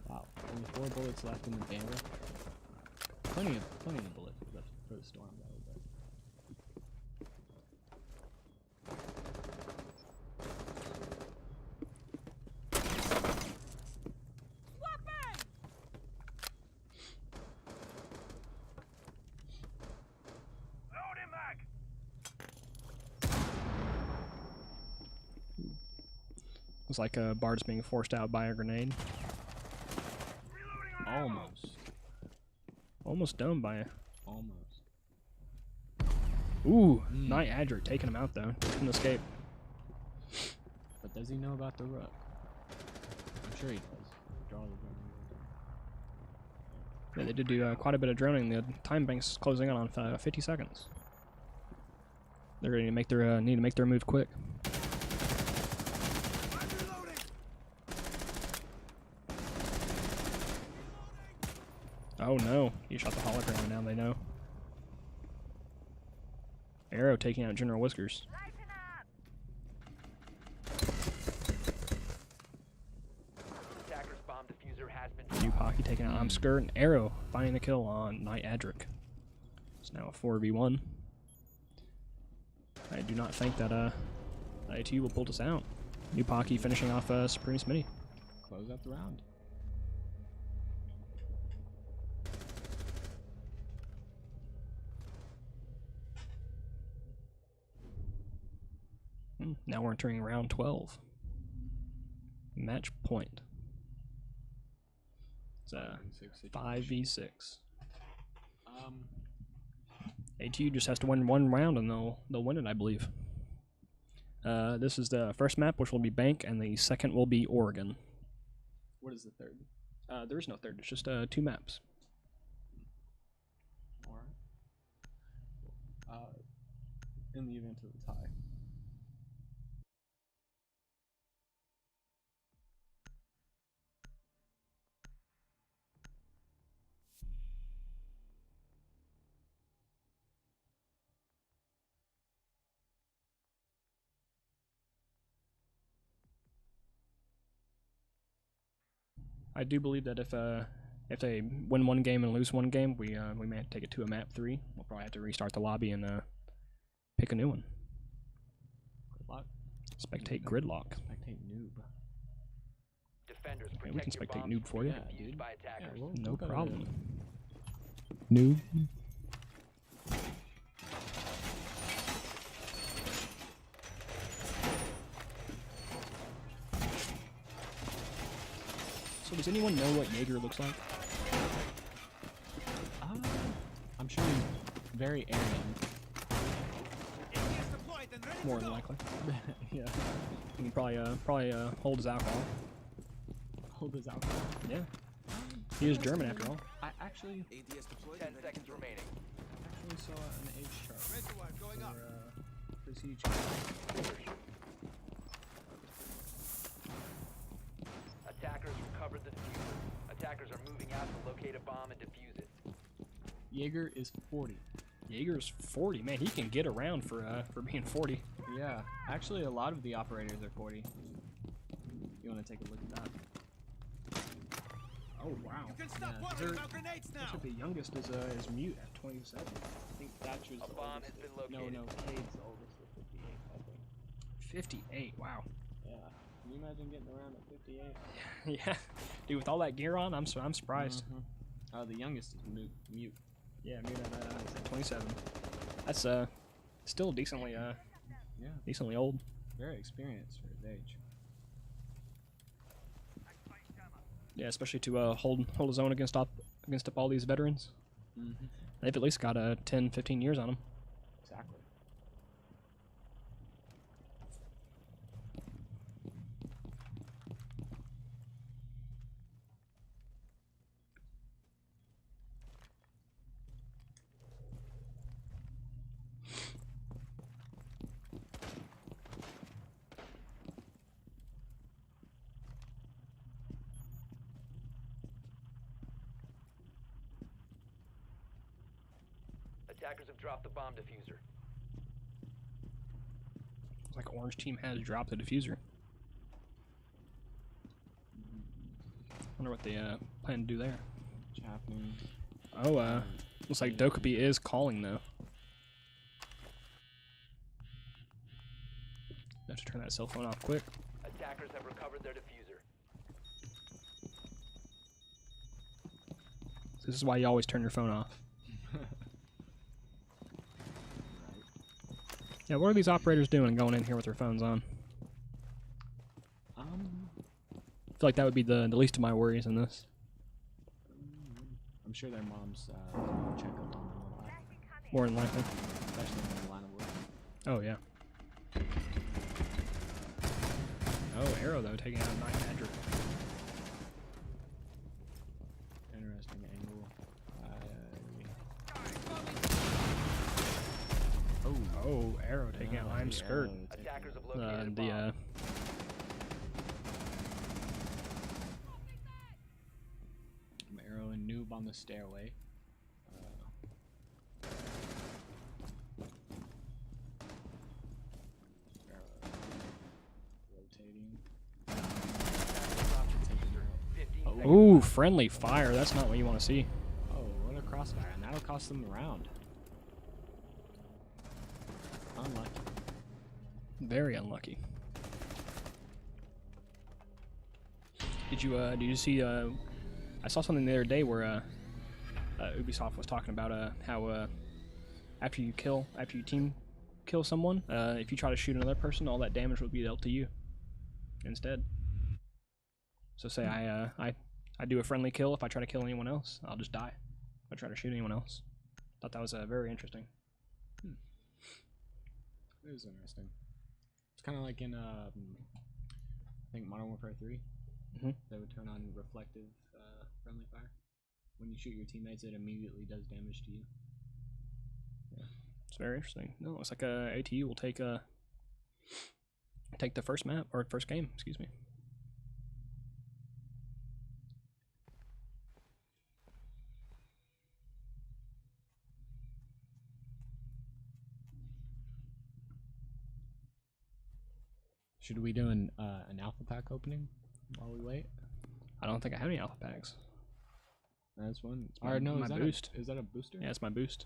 Wow, only 4 bullets left in the chamber. Plenty of bullets for the storm though. But It's like Bard's being forced out by a grenade. Almost done by a... almost. Ooh, Knight Adric taking him out though. Couldn't escape. But does he know about the rook? I'm sure he does. Draw the gun. Yeah, they did do quite a bit of droning. The time bank's closing in on 50 seconds. They're going to make their need to make their move quick. Oh no, he shot the hologram and now they know. Arrow taking out General Whiskers. Attacker's bomb diffuser has been New Pocky taking out Omsker and Arrow finding the kill on Knight Adric. It's now a 4v1. I do not think that ITU will pull this out. New Pocky finishing off Supreme Smitty. Close out the round. Now we're entering round 12. Match point. It's 5v6. ATU just has to win one round and they'll win it, I believe. This is the first map, which will be Bank, and the second will be Oregon. What is the third? There is no third. It's just 2 maps. Alright. In the event of a tie. I do believe that if they win one game and lose one game, we may have to take it to a map 3. We'll probably have to restart the lobby and pick a new one. Gridlock. Spectate Gridlock. Spectate noob. defenders. Yeah, we can Protect your spectate bombs noob for you. from being used by attackers. No problem. Noob. So does anyone know what Jaeger looks like? I'm sure he's very Aryan. More than likely. Yeah. He can probably hold his alcohol. Hold his alcohol. Yeah. He is German after all. I actually 10 seconds remaining. saw an age chart for siege. Attackers recovered the diffuser. Attackers are moving out to locate a bomb and defuse it. Jaeger is 40. Jaeger's 40. Man, he can get around for being 40. Yeah, actually a lot of the operators are 40. You want to take a look at that? Oh wow. You can stop Yeah, worrying about grenades now. looks like the youngest is mute at 27. I think Thatcher's A the bomb oldest. has been No, located. no, Cade's the oldest with 58, I think. 58. Wow. Yeah. Can you imagine getting around at 58? Yeah, dude, with all that gear on, I'm surprised. Oh, the youngest is mute. Yeah, mute at 27. That's still decently Yeah. decently old. Very experienced for his age. Yeah, especially to hold his own against up all these veterans. Mm-hmm. They've at least got 10, 15 years on them. Exactly. Attackers have dropped the bomb diffuser. It's like Orange Team has dropped the diffuser. Wonder what they plan to do there. What's happening? Oh, looks like Dokkaebi is calling though. Have to turn that cell phone off quick. Attackers have recovered their diffuser. This is why you always turn your phone off. Yeah, what are these operators doing going in here with their phones on? I feel like that would be the least of my worries in this. I'm sure their moms check up on them a lot, More than likely. especially in the line of work. Oh, yeah. Oh, Arrow, though, taking out Night Badger. Interesting angle. Oh, Arrow taking out Lime the Skirt. Arrow taking Attackers have out- located a bomb. Arrow and Noob on the stairway. Arrow rotating. Oh. Ooh, friendly fire. That's not what you want to see. Oh, what a crossfire. And that'll cost them the round. Unlucky. Very unlucky. Did you see? I saw something the other day where Ubisoft was talking about how after you team kill someone, if you try to shoot another person, all that damage will be dealt to you instead. So say I do a friendly kill. If I try to kill anyone else, I'll just die. If I try to shoot anyone else. Thought that was very interesting. It is interesting. It's kind of like in, I think Modern Warfare 3. Mhm. They would turn on reflective friendly fire. When you shoot your teammates, it immediately does damage to you. It's very interesting. No, it's like ATU will take the first map or first game. Excuse me. Should we do an alpha pack opening while we wait? I don't think I have any alpha packs. That's one. my- Or no, my is that boost. Is that a booster? Yeah, it's my boost.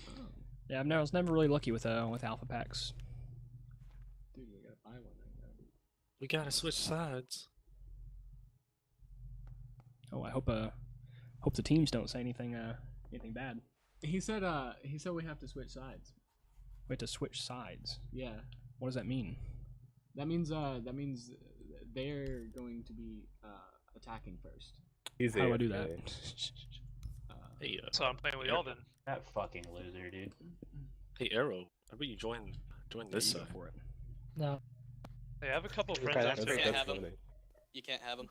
Oh, Yeah, I was never really lucky with alpha packs. dude, we gotta buy one right now. We gotta switch sides. Oh, I hope the teams don't say anything bad. He said we have to switch sides. We have to switch sides. Yeah, What does that mean? that means they're going to be attacking first. He's How do I do AFK. that? Hey, so I'm playing with y'all then. That fucking loser, dude. Hey, Arrow, how about you join this Go side? for it. No, Hey, I have a couple Okay, friends that's, out there. that's have 'em. funny. You can't have them.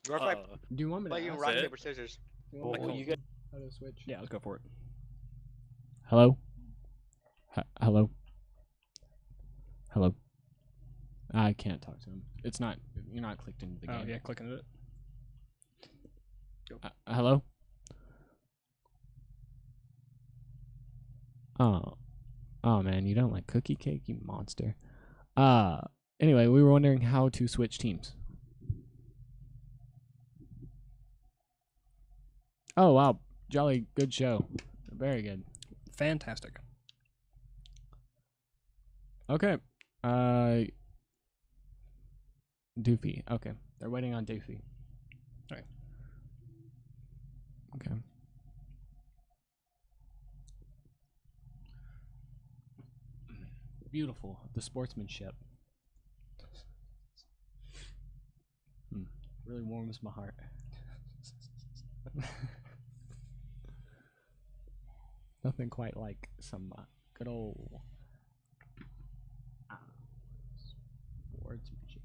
Do you want me to But you ask rock it. paper scissors. you want me Well, to you ask get how to switch? Yeah, let's go for it. Hello. Hello. Hello. I can't talk to him. It's not. You're not clicked into the Oh game. yeah, click on it. Hello. Oh man, you don't like cookie cake, you monster. Anyway, we were wondering how to switch teams. Oh wow, jolly good show. Very good. Fantastic. Okay. Doofy. Okay. They're waiting on Doofy. Alright. Okay. Beautiful. The sportsmanship. Really warms my heart. Nothing quite like some good old sportsmanship.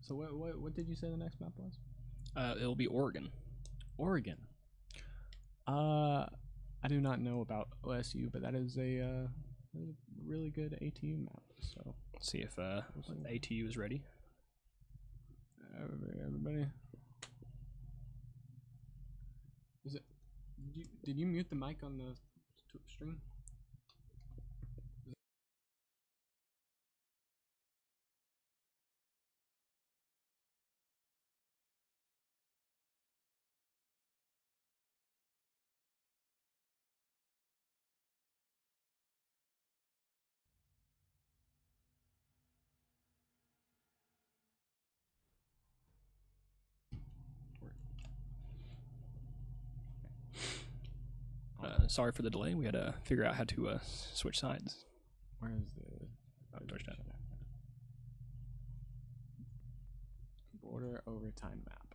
So what did you say the next map was? It'll be Oregon. Oregon. I do not know about OSU, but that is a really good ATU map. So Let's see if ATU is ready. everybody, is it? Did you mute the mic on the stream? Sorry for the delay. We had to figure out how to switch sides. Where is the touchdown. border overtime map?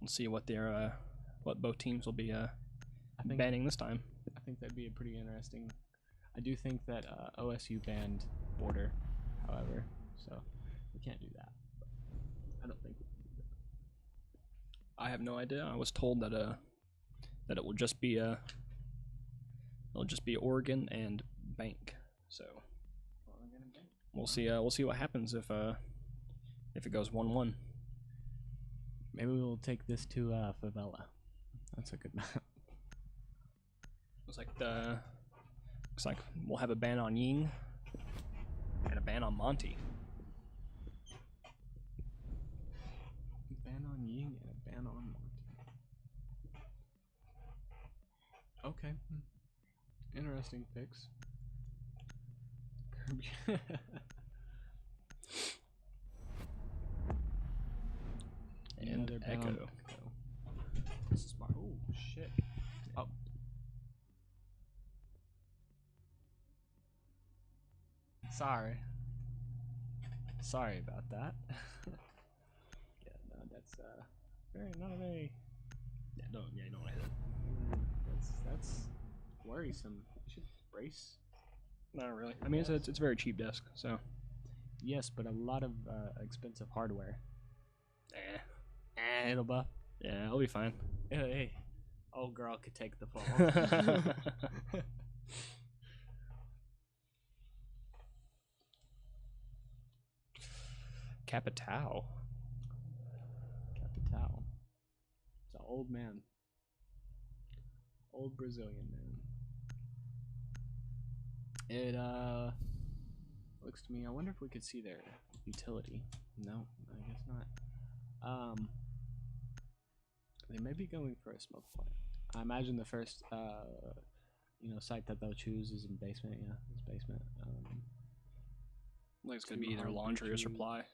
Let's see what their what both teams will be I think banning this time. I think that'd be a pretty interesting. I do think that OSU banned border, however, so we can't do that. I don't think we can do that. I have no idea. I was told that that it will just be it'll just be Oregon and Bank. So we'll see. We'll see what happens if it goes 1-1. Maybe we'll take this to Favela. That's a good map. Looks like we'll have a ban on Ying and a ban on Monty. Ban on Ying and a ban on Monty. Okay. Interesting picks. Kirby. And Another ban on Echo. This is smart. Oh shit. Oh. Sorry about that. Yeah, no, that's not a very. Yeah, don't hit it. That's worrisome. You should brace. Not really. I mean, it's a very cheap disc, so. Yes, but a lot of expensive hardware. Eh. It'll buff. Yeah, it'll be fine. Hey, old girl could take the fall. Capital. Capital. It's an old man. Old Brazilian man. It looks to me. I wonder if we could see their utility. No, I guess not. They may be going for a smoke plant. I imagine the first site that they'll choose is in basement. Yeah, it's basement. Like it's gonna be either laundry or supply.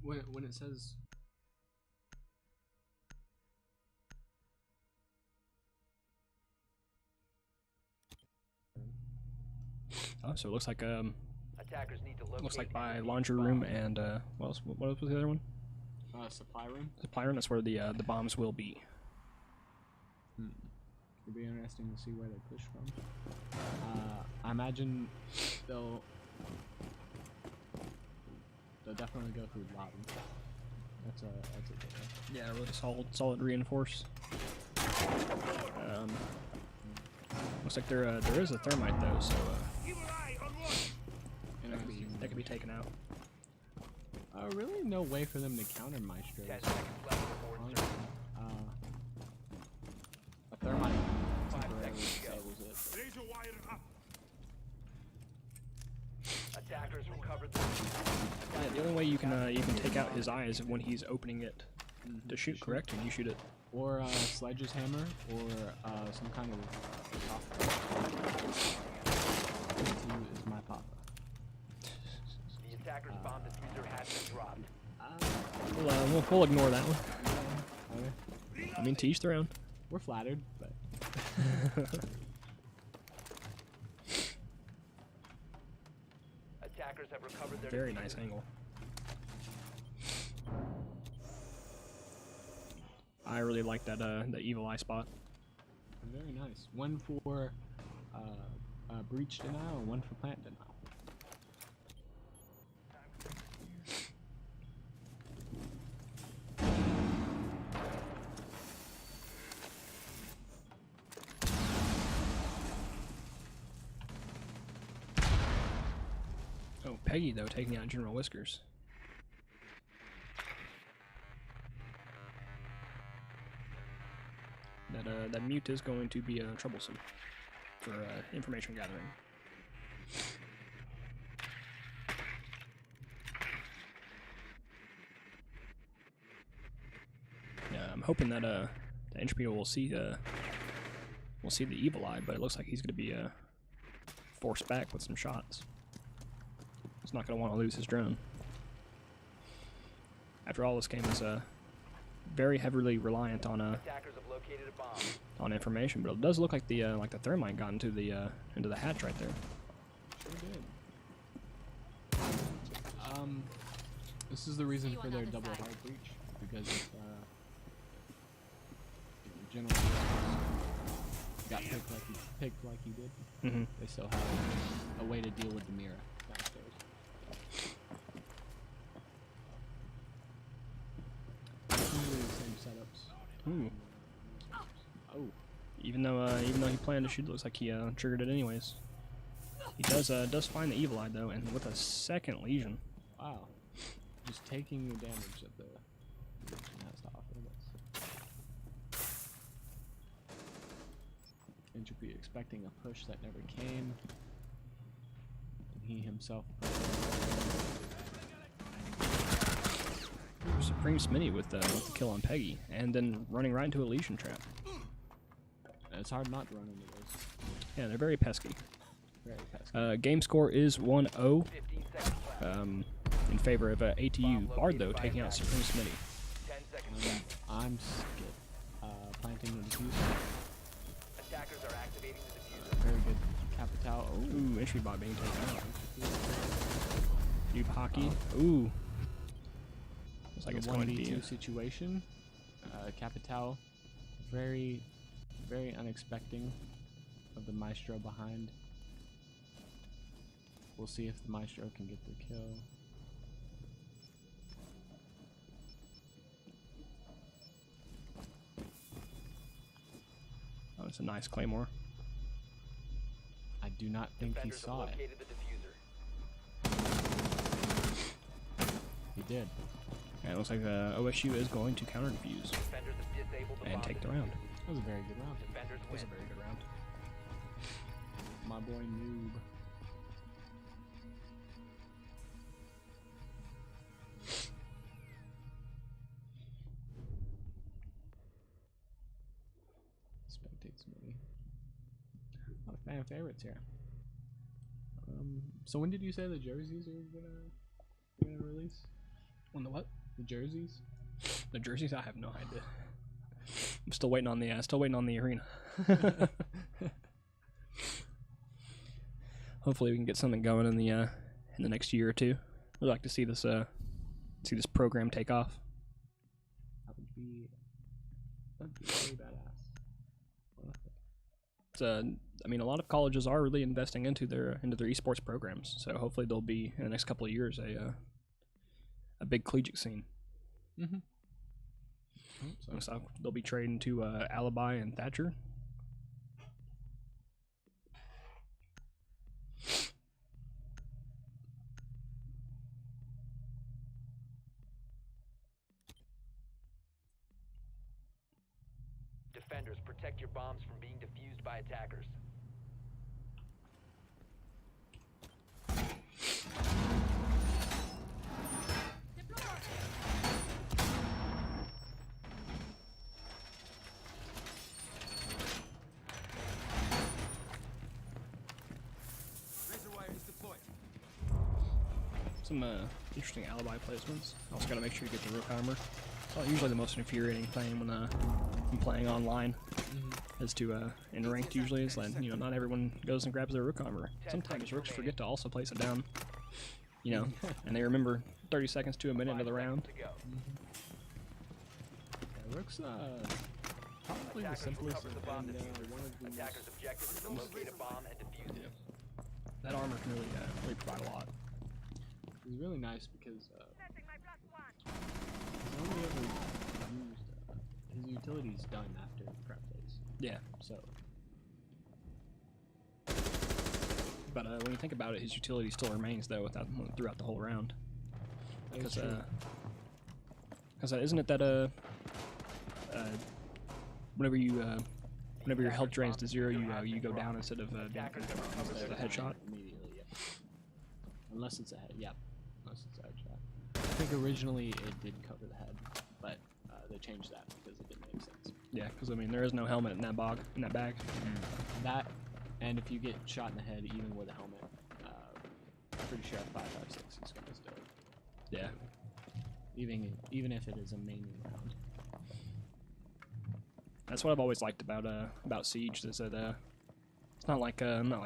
When it says. Oh, so it looks like Attackers need to locate looks like and by defuse laundry the room bomb. and what else was the other one? Supply room. Supply room. That's where the bombs will be. It'll be interesting to see where they push from. I imagine they'll definitely go through lobby. That's a good one. Yeah, really solid reinforce. Looks like there is a thermite though, so that could be taken out. Really, no way for them to counter Maestro. 10 seconds left before insertion. A thermite 5 temporarily seconds to go. disables it. Attackers recovered the Yeah, the only way you can take out his eyes is when he's opening it to shoot. Correct, and you shoot it. Or Sledge's hammer, or some kind of This to you is my papa. The attacker's bomb diffuser has been dropped. We'll ignore that one. Okay. I mean, to each their own. We're flattered, but Attackers have recovered their Very diffuser. nice angle. I really like that the evil eye spot. very nice. One for breach denial, and one for plant denial. Oh, Peggy though taking out General Whiskers. That mute is going to be troublesome for information gathering. Yeah, I'm hoping that the Entropy will see the evil eye, but it looks like he's going to be forced back with some shots. He's not going to want to lose his drone. After all, this game is very heavily reliant on Attackers have located a bomb. information, but it does look like the thermite got into the hatch right there. Sure did. This is the reason See you for on their the other double side. hard breach, because if General got picked like he did, Mm-hmm. they still have a way to deal with the Mira downstairs. Usually the same setups. Ooh. Oh, Even though he planned to shoot, it looks like he triggered it anyways. He does find the evil eye though, and with a second lesion. wow. Just taking the damage that the Legion has to offer. That's Entropy expecting a push that never came. And he himself. Supreme Smitty with the kill on Peggy, and then running right into a Legion trap. It's hard not to run into those. Yeah, they're very pesky. Very pesky. Game score is 1-0 15 seconds left. in favor of ATU. Bard though taking out Supreme Smitty. 10 seconds left. I'm skip. Planting the diffuser. Attackers are activating the diffuser. Very good. Capital. Oh, Ooh, entry bot being taken out. Noob hockey. Ooh. Looks like it's going to be 1v2 situation. Capital, very, very unexpecting of the Maestro behind. We'll see if the Maestro can get the kill. Oh, it's a nice claymore. I do not think he Defenders have saw it. located the diffuser. He did. And it looks like OSU is going to counter defuse Defenders have disabled the and bomb take the diffuser. round. That was a very good round. Defenders It was win. a very good round. My boy Noob. Spectates movie. A lot of fan favorites here. So when did you say the jerseys are gonna release? On the what? The jerseys? The jerseys? I have no idea. I'm still waiting on the arena. Hopefully we can get something going in the next year or two. I'd like to see this program take off. That'd be very badass. It's, I mean, a lot of colleges are really investing into their esports programs. So hopefully there'll be in the next couple of years a big collegiate scene. Mm-hmm. So they'll be trading to Alibi and Thatcher. Defenders, protect your bombs from being defused by attackers. Some interesting alibi placements. Also got to make sure you get the rook armor. It's usually the most infuriating thing when I'm playing online. Is to in ranked usually is like not everyone goes and grabs their rook armor. Sometimes rooks forget to also place it down. And they remember 30 seconds to a minute into the round. Yeah, rook's probably the simplest and one of the Attackers' objective is to locate a bomb and defuse it. That armor can really provide a lot. It's really nice because he's only ever used his utility's done after the prep phase. Yeah. So, But when you think about it, his utility still remains though throughout the whole round. Because isn't it that whenever your health drains to 0, you go down instead of a headshot. Immediately, yeah. Unless it's a head, yep. Unless it's a headshot. I think originally it did cover the head, but they changed that because it didn't make sense. Yeah, because I mean there is no helmet in that bag. That, and if you get shot in the head, even with a helmet, pretty sure at 5.56 he's gonna still. Yeah. Even if it is a main round. That's what I've always liked about Siege is that it's not like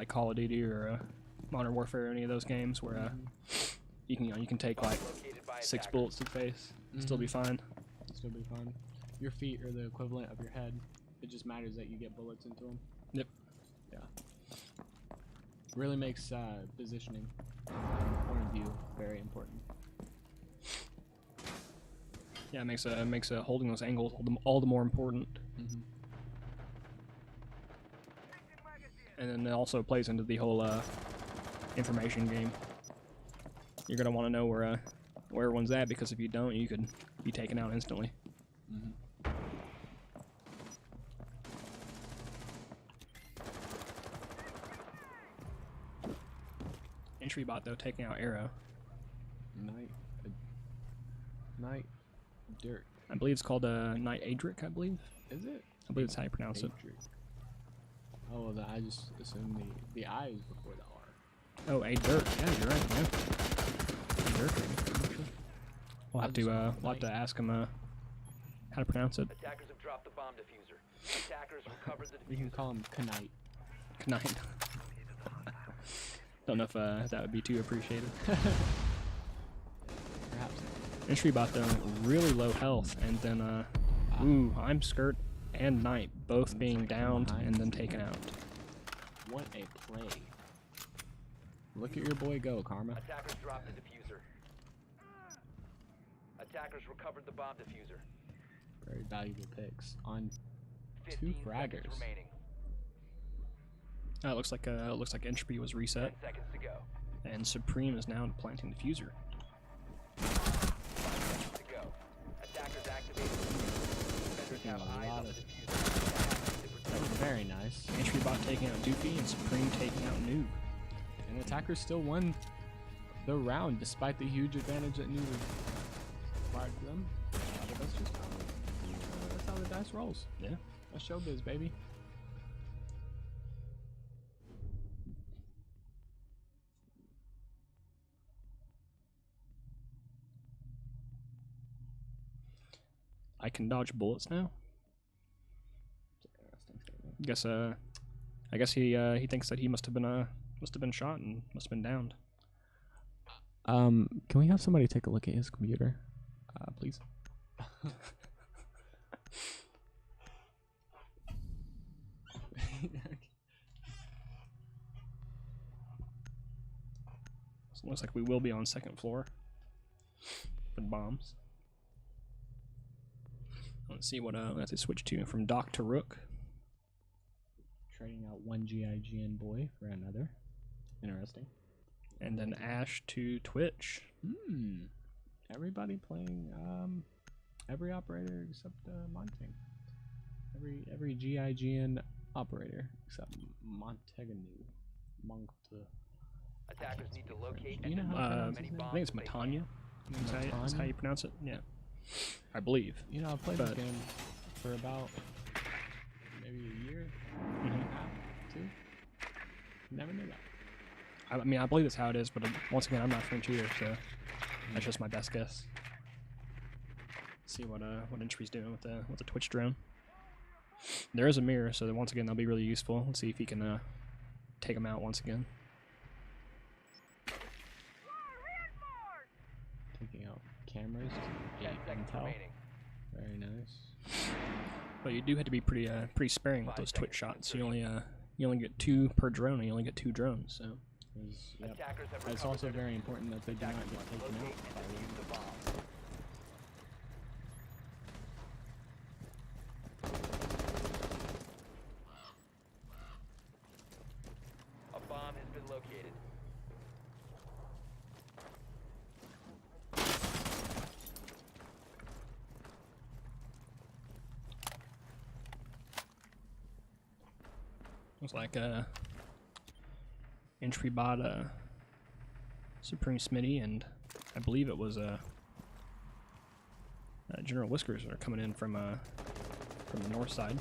Call of Duty or Modern Warfare or any of those games where you can take like 6 bullets to the face and still be fine. Still be fine. Your feet are the equivalent of your head. It just matters that you get bullets into them. Yep. Yeah. Really makes positioning, point of view, very important. Yeah, it makes holding those angles all the more important. And then it also plays into the whole information game. You're gonna want to know where everyone's at, because if you don't, you could be taken out instantly. Entry bot though taking out Arrow. Night Dirt. I believe it's called Knight Adric. I believe. Is it? I believe it's how you pronounce it. Oh, well, I just assumed the I is before the R. Oh, Adric. Yeah, you're right. Yeah. Adric. We'll have to ask him how to pronounce it. Attackers have dropped the bomb diffuser. Attackers recovered the We can call him Knight. Knight. Don't know if that would be too appreciated. Perhaps. Entry bot though, really low health, and then I'm Skirt and Knight both being downed and then taken out. What a play. Look at your boy go, Karma. Attackers dropped the diffuser. Attackers recovered the bomb diffuser. Very valuable picks on 2 15 fraggers. seconds remaining. It looks like entropy was 10 reset, seconds to go. and Supreme is now planting the fuser. 5 seconds to go. Attackers activated. Defenders have a eyes lot on the of- diffuser. That was very nice. Entry bot taking out Doofy and Supreme taking out Noob. And attackers still won the round despite the huge advantage that New acquired for them. But that's just that's how the dice rolls. Yeah. That's showbiz, baby. I can dodge bullets now. I guess he thinks that he must have been shot and must have been downed. Can we have somebody take a look at his computer, please? So it looks like we will be on 2nd floor for the bombs. Let's see what we have to switch to from Doc to Rook. Trading out one GIGN boy for another. Interesting. And then Ash to Twitch. Everybody playing every operator except Monting. Every GIGN operator except Monteganu. Attackers need to locate Do you know and how to pronounce many his name? bombs I think it's as they Matanya. can. Is how you pronounce it? Yeah. I believe. You know, I've played this But- game for about maybe a year and a half, 2. Never knew that. I mean, I believe that's how it is, but once again, I'm not French either, so that's just my best guess. See what Entry's doing with the Twitch drone. There is a mirror, so that once again, that'll be really useful. Let's see if he can take him out once again. Taking out cameras to get intel. Very nice. But you do have to be pretty sparing with those Twitch shots. You only get 2 per drone, and you only get 2 drones. So Yep. It's also very important that they do not get taken out by the bomb. A bomb has been located. looks like Entry bought Supreme Smitty, and I believe it was General Whiskers are coming in from the north side.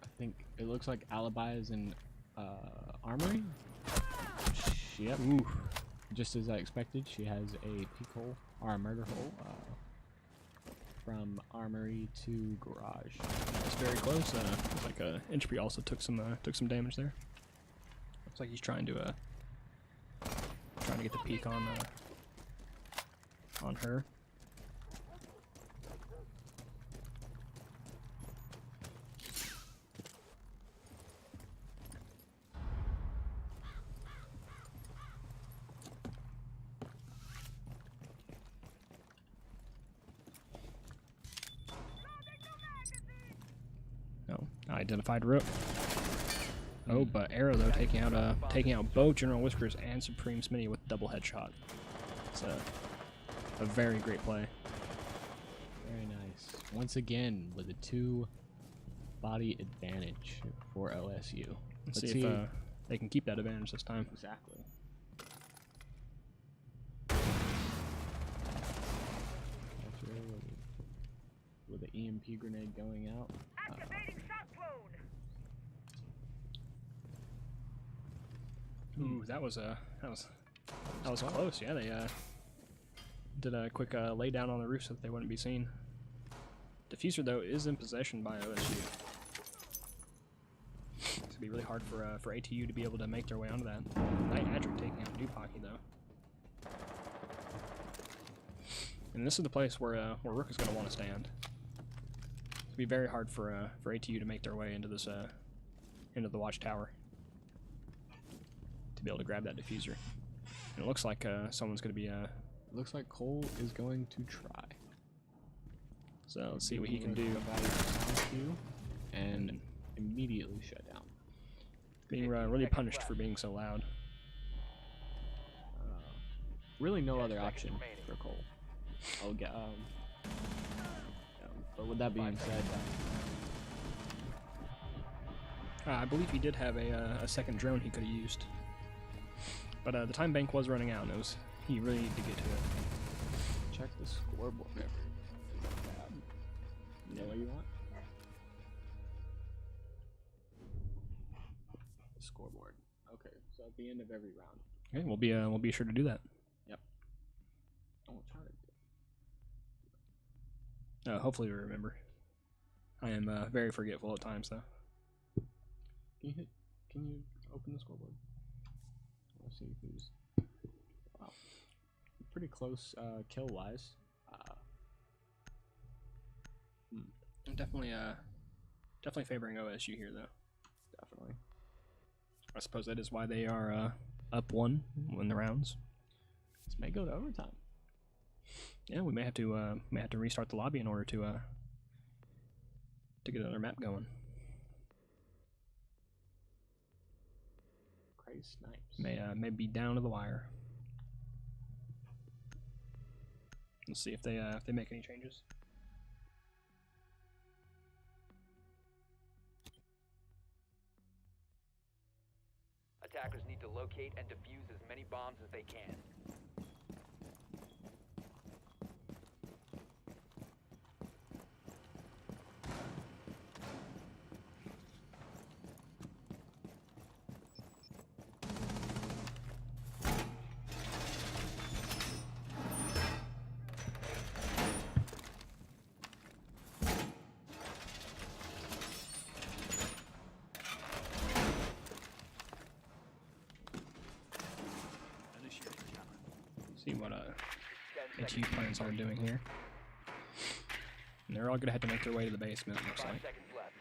I think it looks like Alibi is in Armory. Yep. Ooh. Just as I expected, she has a peek hole or a murder hole from Armory to Garage. That's very close. Looks like Entry also took some damage there. Looks like he's trying to get the peek on her. No, identified Rook. Oh, but Arrow though taking out both General Whiskers and Supreme Smitty with double headshot. It's a very great play. Very nice. Once again with a 2-body advantage for OSU. Let's see if they can keep that advantage this time. Exactly. With the EMP grenade going out. Ooh, that was close. Yeah, they did a quick lay down on the roof so that they wouldn't be seen. Diffuser though is in possession by OSU. It's gonna be really hard for ATU to be able to make their way onto that. Night Adric taking out Dupaki though. And this is the place where Rook is gonna want to stand. It'll be very hard for ATU to make their way into this into the watchtower to be able to grab that diffuser. And it looks like someone's going to be Looks like Cole is going to try. So let's see what he can do. And immediately shut down. Being really punished for being so loud. Really no other option for Cole. I'll get but with that being said, I believe he did have a second drone he could have used. But the time bank was running out, and he really needed to get to it. check the scoreboard. You know what you want? The scoreboard. Okay, so at the end of every round. Okay, we'll be sure to do that. Yep. Oh, try to. Hopefully we remember. I am very forgetful at times, though. Can you open the scoreboard? Let's see who's. Wow. Pretty close kill wise. Definitely favoring OSU here, though. Definitely. I suppose that is why they are up 1 in the rounds. This may go to overtime. Yeah, we may have to restart the lobby in order to get another map going. Crazy snipes. May be down to the wire. Let's see if they make any changes. Attackers need to locate and defuse as many bombs as they can. See what 10 ATU seconds. plans on doing here. And they're all gonna have to make their way to the basement, looks 5 like. seconds left.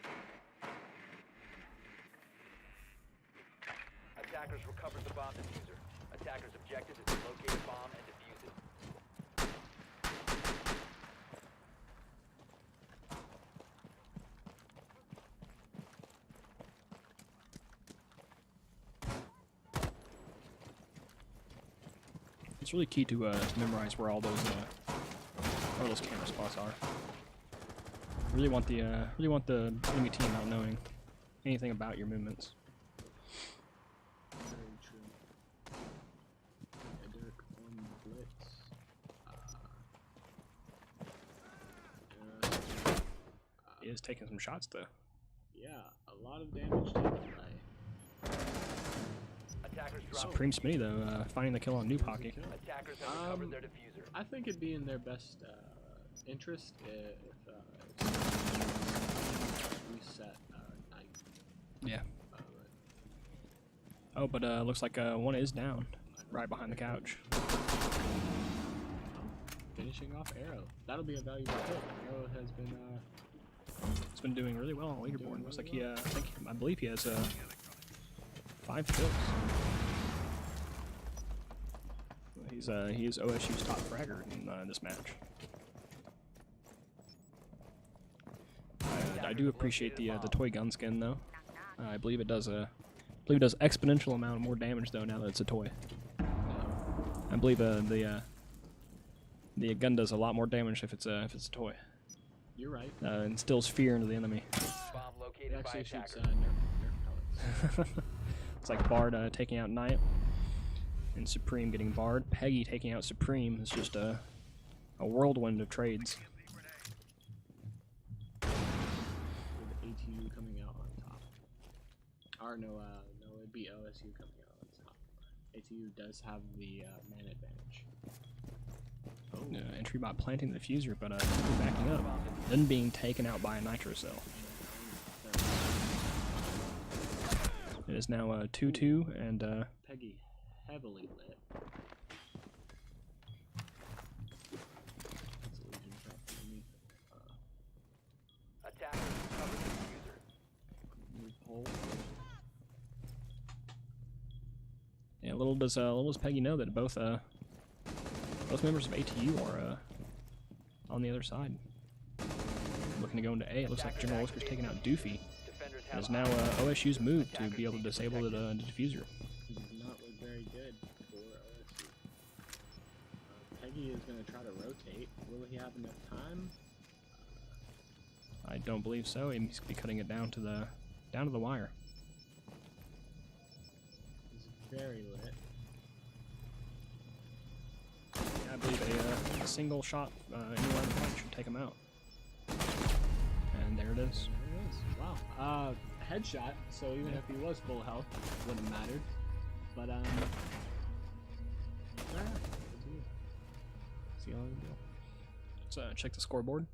Attackers recovered the bomb diffuser. Attackers' objective is to locate a bomb and defuse it. It's really key to memorize where all those camera spots are. Really want the enemy team not knowing anything about your movements. Very true. Dirk on blitz. He is taking some shots though. Yeah, a lot of damage taken by Attackers dropped. Supreme Smitty though, finding the kill on New Pocky. Attackers have recovered their diffuser. I think it'd be in their best interest if reset night. Yeah. But Oh, but looks like one is down, right behind the couch. finishing off Arrow. That'll be a valuable kill. Arrow has been He's been doing really well on the leaderboard. Doing Looks really like I believe he has 5 kills. He is OSU's top fragger in this match. I do appreciate the toy gun skin though. I believe it does exponential amount more damage though now that it's a toy. I believe the gun does a lot more damage if it's a toy. You're right. Instills fear into the enemy. Bomb It located by actually shoots attackers. nerf pellets. It's like Bard taking out Knight, and Supreme getting Bard. Peggy taking out Supreme is just a whirlwind of trades. With ATU coming out on top. Or no, it'd be OSU coming out on top. ATU does have the man advantage. Entry bot planting the diffuser, but backing up, then being taken out by a nitro cell. It is now 2-2, and Peggy heavily lit. That's a Legion trap underneath. Attackers recovered the diffuser. Move hole. yeah, little does Peggy know that both members of ATU are on the other side. Looking to go into A. It looks like General Whisker's taking out Doofy. Defenders It have is now OSU's move to be able to disable the diffuser. This does not look very good for OSU. Peggy is going to try to rotate. Will he have enough time? I don't believe so. He's going to be cutting it down to the wire. He's very lit. Yeah, I believe a single shot anywhere in the fight should take him out. And there it is. There it is. Wow. Headshot, so even if he was full health, wouldn't matter. But, yeah, see how we go. Let's check the scoreboard.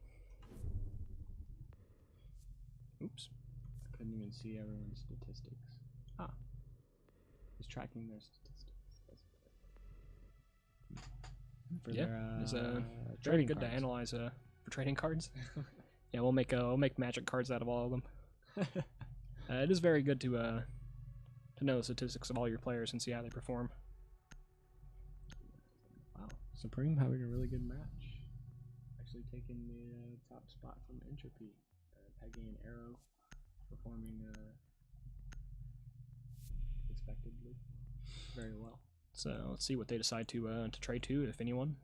Oops. Couldn't even see everyone's statistics. Ah. He's tracking their statistics. That's good. For Yeah, their, it's very trading good to cards. analyze for trading cards. Yeah, we'll make magic cards out of all of them. It is very good to know the statistics of all your players and see how they perform. Wow. Supreme having a really good match. Actually taking the top spot from Entropy. Peggy and Arrow performing expectedly very well. So let's see what they decide to trade to, if anyone.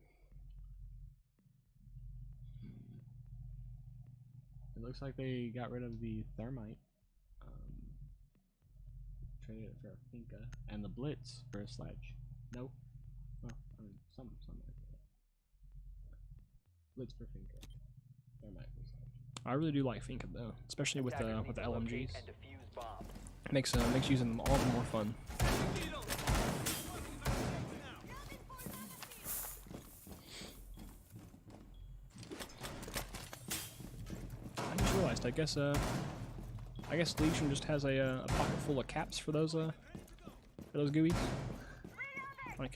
It looks like they got rid of the Thermite. Traded it for a Finka. And the Blitz for a Sledge. No? Well, I mean, some like that. Blitz for Finka. Thermite for Sledge. I really do like Finka though, especially with Attackers the need to locate LMGs. and defuse bomb. Makes using them all the more fun. I just realized. I guess Legion just has a pocket full of caps for those gooeyes. Like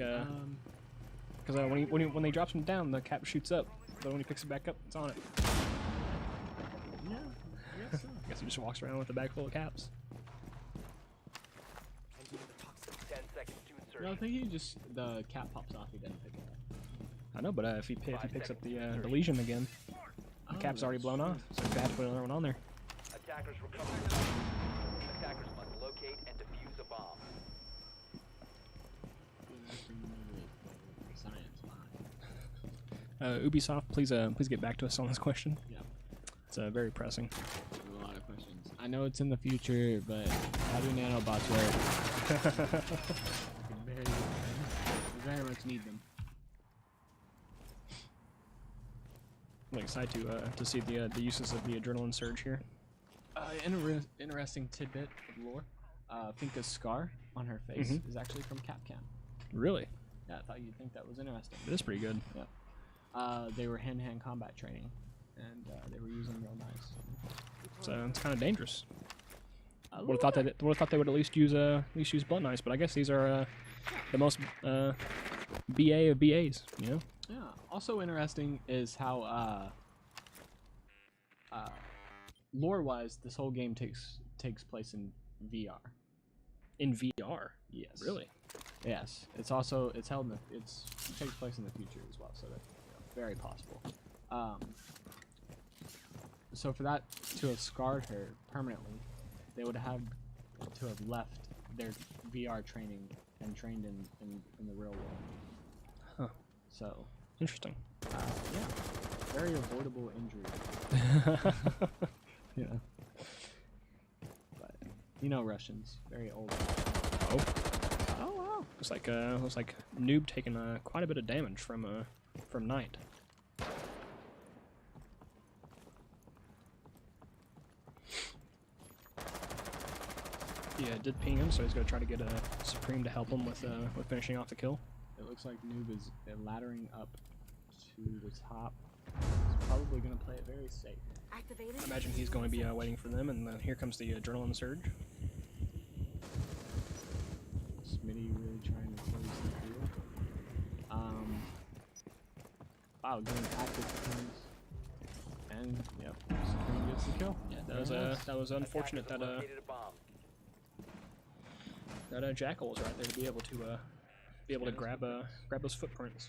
Because when they drops him down, the cap shoots up. But when he picks it back up, it's on it. Yeah, I guess so. I guess he just walks around with a bag full of caps. 10 seconds to No, I insertion. think he just the cap pops off. He doesn't pick it up. I know, but if he picks up the Legion again, the cap's already blown off, so he's gonna have to put another one on there. Attackers recover the bomb. Attackers must locate and defuse a bomb. Science behind. Ubisoft, please get back to us on this question. Yeah. It's very pressing. A lot of questions. I know it's in the future, but how do nanobots work? We very much need them. I'm excited to see the uses of the adrenaline surge here. Interesting tidbit of lore. Finka's scar on her face is actually from Capcom. Really, Yeah, I thought you'd think that was interesting. it is pretty good. Yeah. They were hand-to-hand combat training, and they were using real knives. So it's kind of dangerous. Would have thought they would at least use blunt knives, but I guess these are the most BA of BAs. You know. Yeah. Also interesting is how lore-wise, this whole game takes place in VR. In VR. Yes. Really. Yes. It's held in it takes place in the future as well, so that very possible. So for that to have scarred her permanently, they would have to have left their VR training and trained in the real world. Huh. So Interesting. yeah, very avoidable injury. Yeah. But you know Russians, very old. Oh. Oh wow. Looks like Noob taking quite a bit of damage from Knight. Yeah, did ping him, so he's gonna try to get a Supreme to help him with finishing off the kill. It looks like Noob is laddering up to the top. He's probably gonna play it very safe. Activated. I imagine he's going to be waiting for them, and then here comes the adrenaline surge. Smitty really trying to close the field. Wow, getting active pings. And yep, Supreme gets the kill. Yeah, Very nice. that was unfortunate Attackers that have located a bomb. that Jackal was right there to be able to grab those footprints.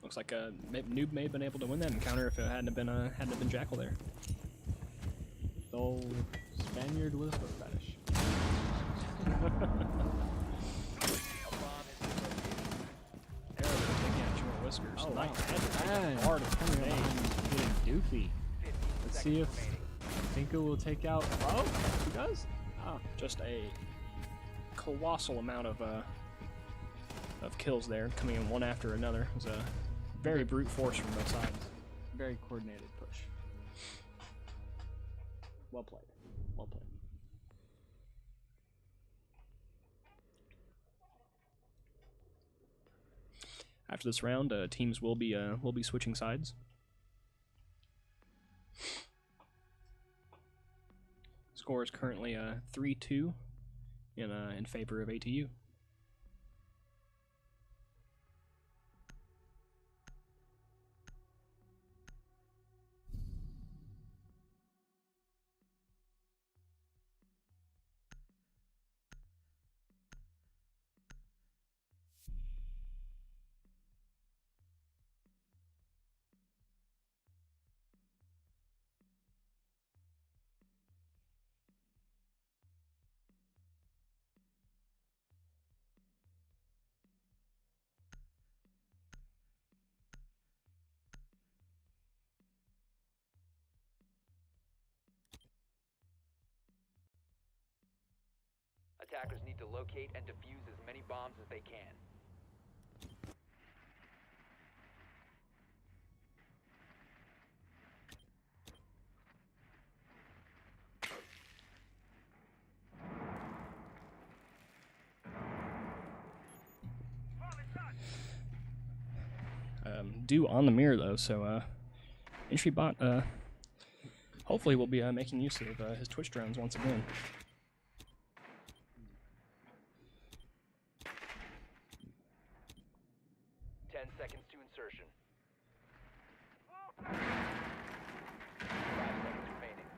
Looks like Noob may have been able to win that encounter if it hadn't have been Jackal there. The old Spaniard with a foot fetish. A bomb is Arrow taking out your whiskers. Oh, Knight wow. had to take Dang, it hard as coming grenade. behind getting doofy. 15 Let's seconds see if remaining. Finka will take out. Oh, he does. Oh, Just a colossal amount of kills there, coming in one after another. It was a very brute force from both sides. very coordinated push. Well played. Well played. After this round, teams will be switching sides. Score is currently 3-2 in favor of ATU. Attackers need to locate and defuse as many bombs as they can. Due on the mirror though, so Entry Bot hopefully will be making use of his Twitch drones once again. seconds to insertion. 5 seconds remaining.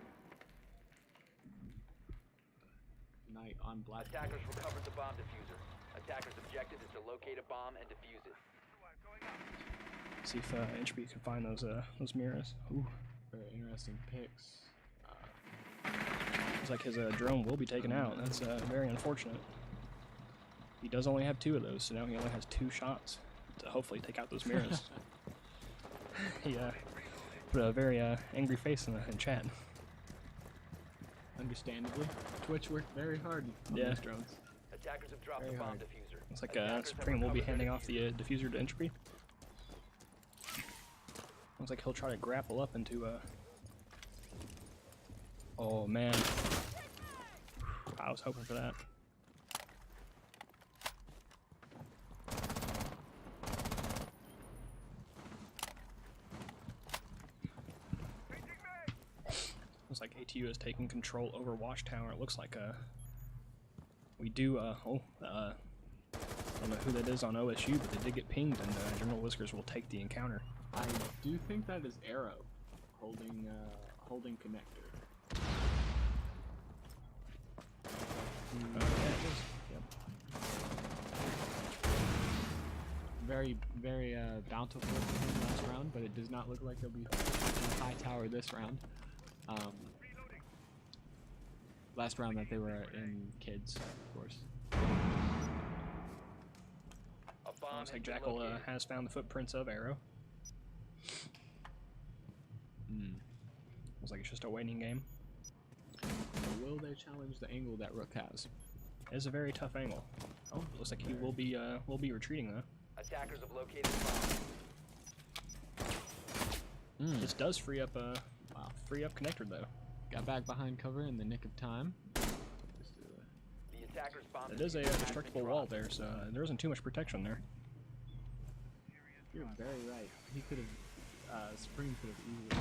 Night on black. Attackers recovered the bomb diffuser. Attackers' objective is to locate a bomb and defuse it. See if Inchby can find those mirrors. Ooh. Very interesting picks. Looks like his drone will be taken out. That's very unfortunate. He does only have 2 of those, so now he only has 2 shots to hopefully take out those mirrors. He put a very angry face in chat. Understandably, Twitch worked very hard on Yeah. these drones. Attackers have dropped Very the bomb hard. diffuser. Looks like Attackers have Supreme will be recovered the handing off the diffuser to Inchby. Looks like he'll try to grapple up into Oh man. I was hoping for that. Looks like ATU is taking control over Watchtower. It looks like we do I don't know who that is on OSU, but they did get pinged, and General Whiskers will take the encounter. I do think that is Arrow holding connector. Yeah, it is. Yep. Very bountiful for him last round, but it does not look like he'll be in high tower this round. Last round that they were in kids, of course. A bomb Looks has like been Jackal located. has found the footprints of Arrow. Looks like it's just a waiting game. Will they challenge the angle that Rook has? It's a very tough angle. Oh, looks like he will be retreating though. Attackers have located the bomb. This does free up connector though. Got back behind cover in the nick of time. The attackers' bomb It is a diffuser has been destructible wall dropped. there, so there isn't too much protection there. You're very right. He could have, Supreme could have easily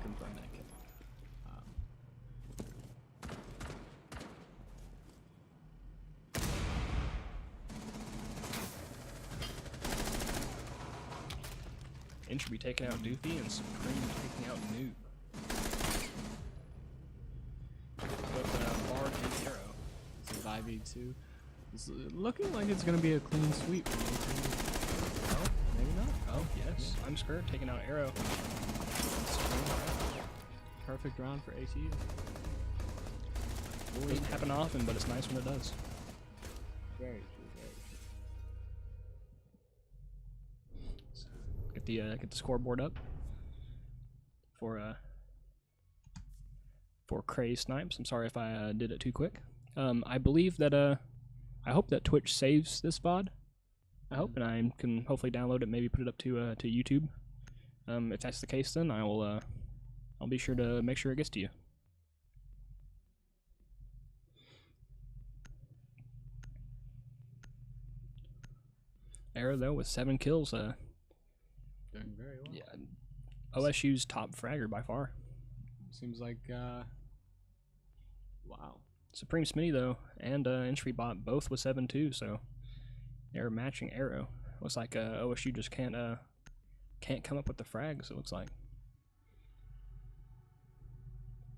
confirmed that kill. Inch should be taking out Doofy and Supreme taking out Noob. With Bard and Arrow. It's a 5v2. It's looking like it's going to be a clean sweep. Oh, Maybe not. oh yes. I'm Skirt taking out Arrow. Perfect round for ATU. Doesn't happen often, but it's nice when it does. Very true, very true. Get the scoreboard up for Cray Snipes. I'm sorry if I did it too quick. I believe that I hope that Twitch saves this VOD. I hope, and I can hopefully download it, maybe put it up to YouTube. If that's the case, then I'll be sure to make sure it gets to you. Arrow though with 7 kills. Doing very well. Yeah, OSU's top fragger by far. Seems like, wow. Supreme Smitty though and Entry Bot both with 7 too, so they're matching Arrow. Looks like OSU just can't come up with the frags. It looks like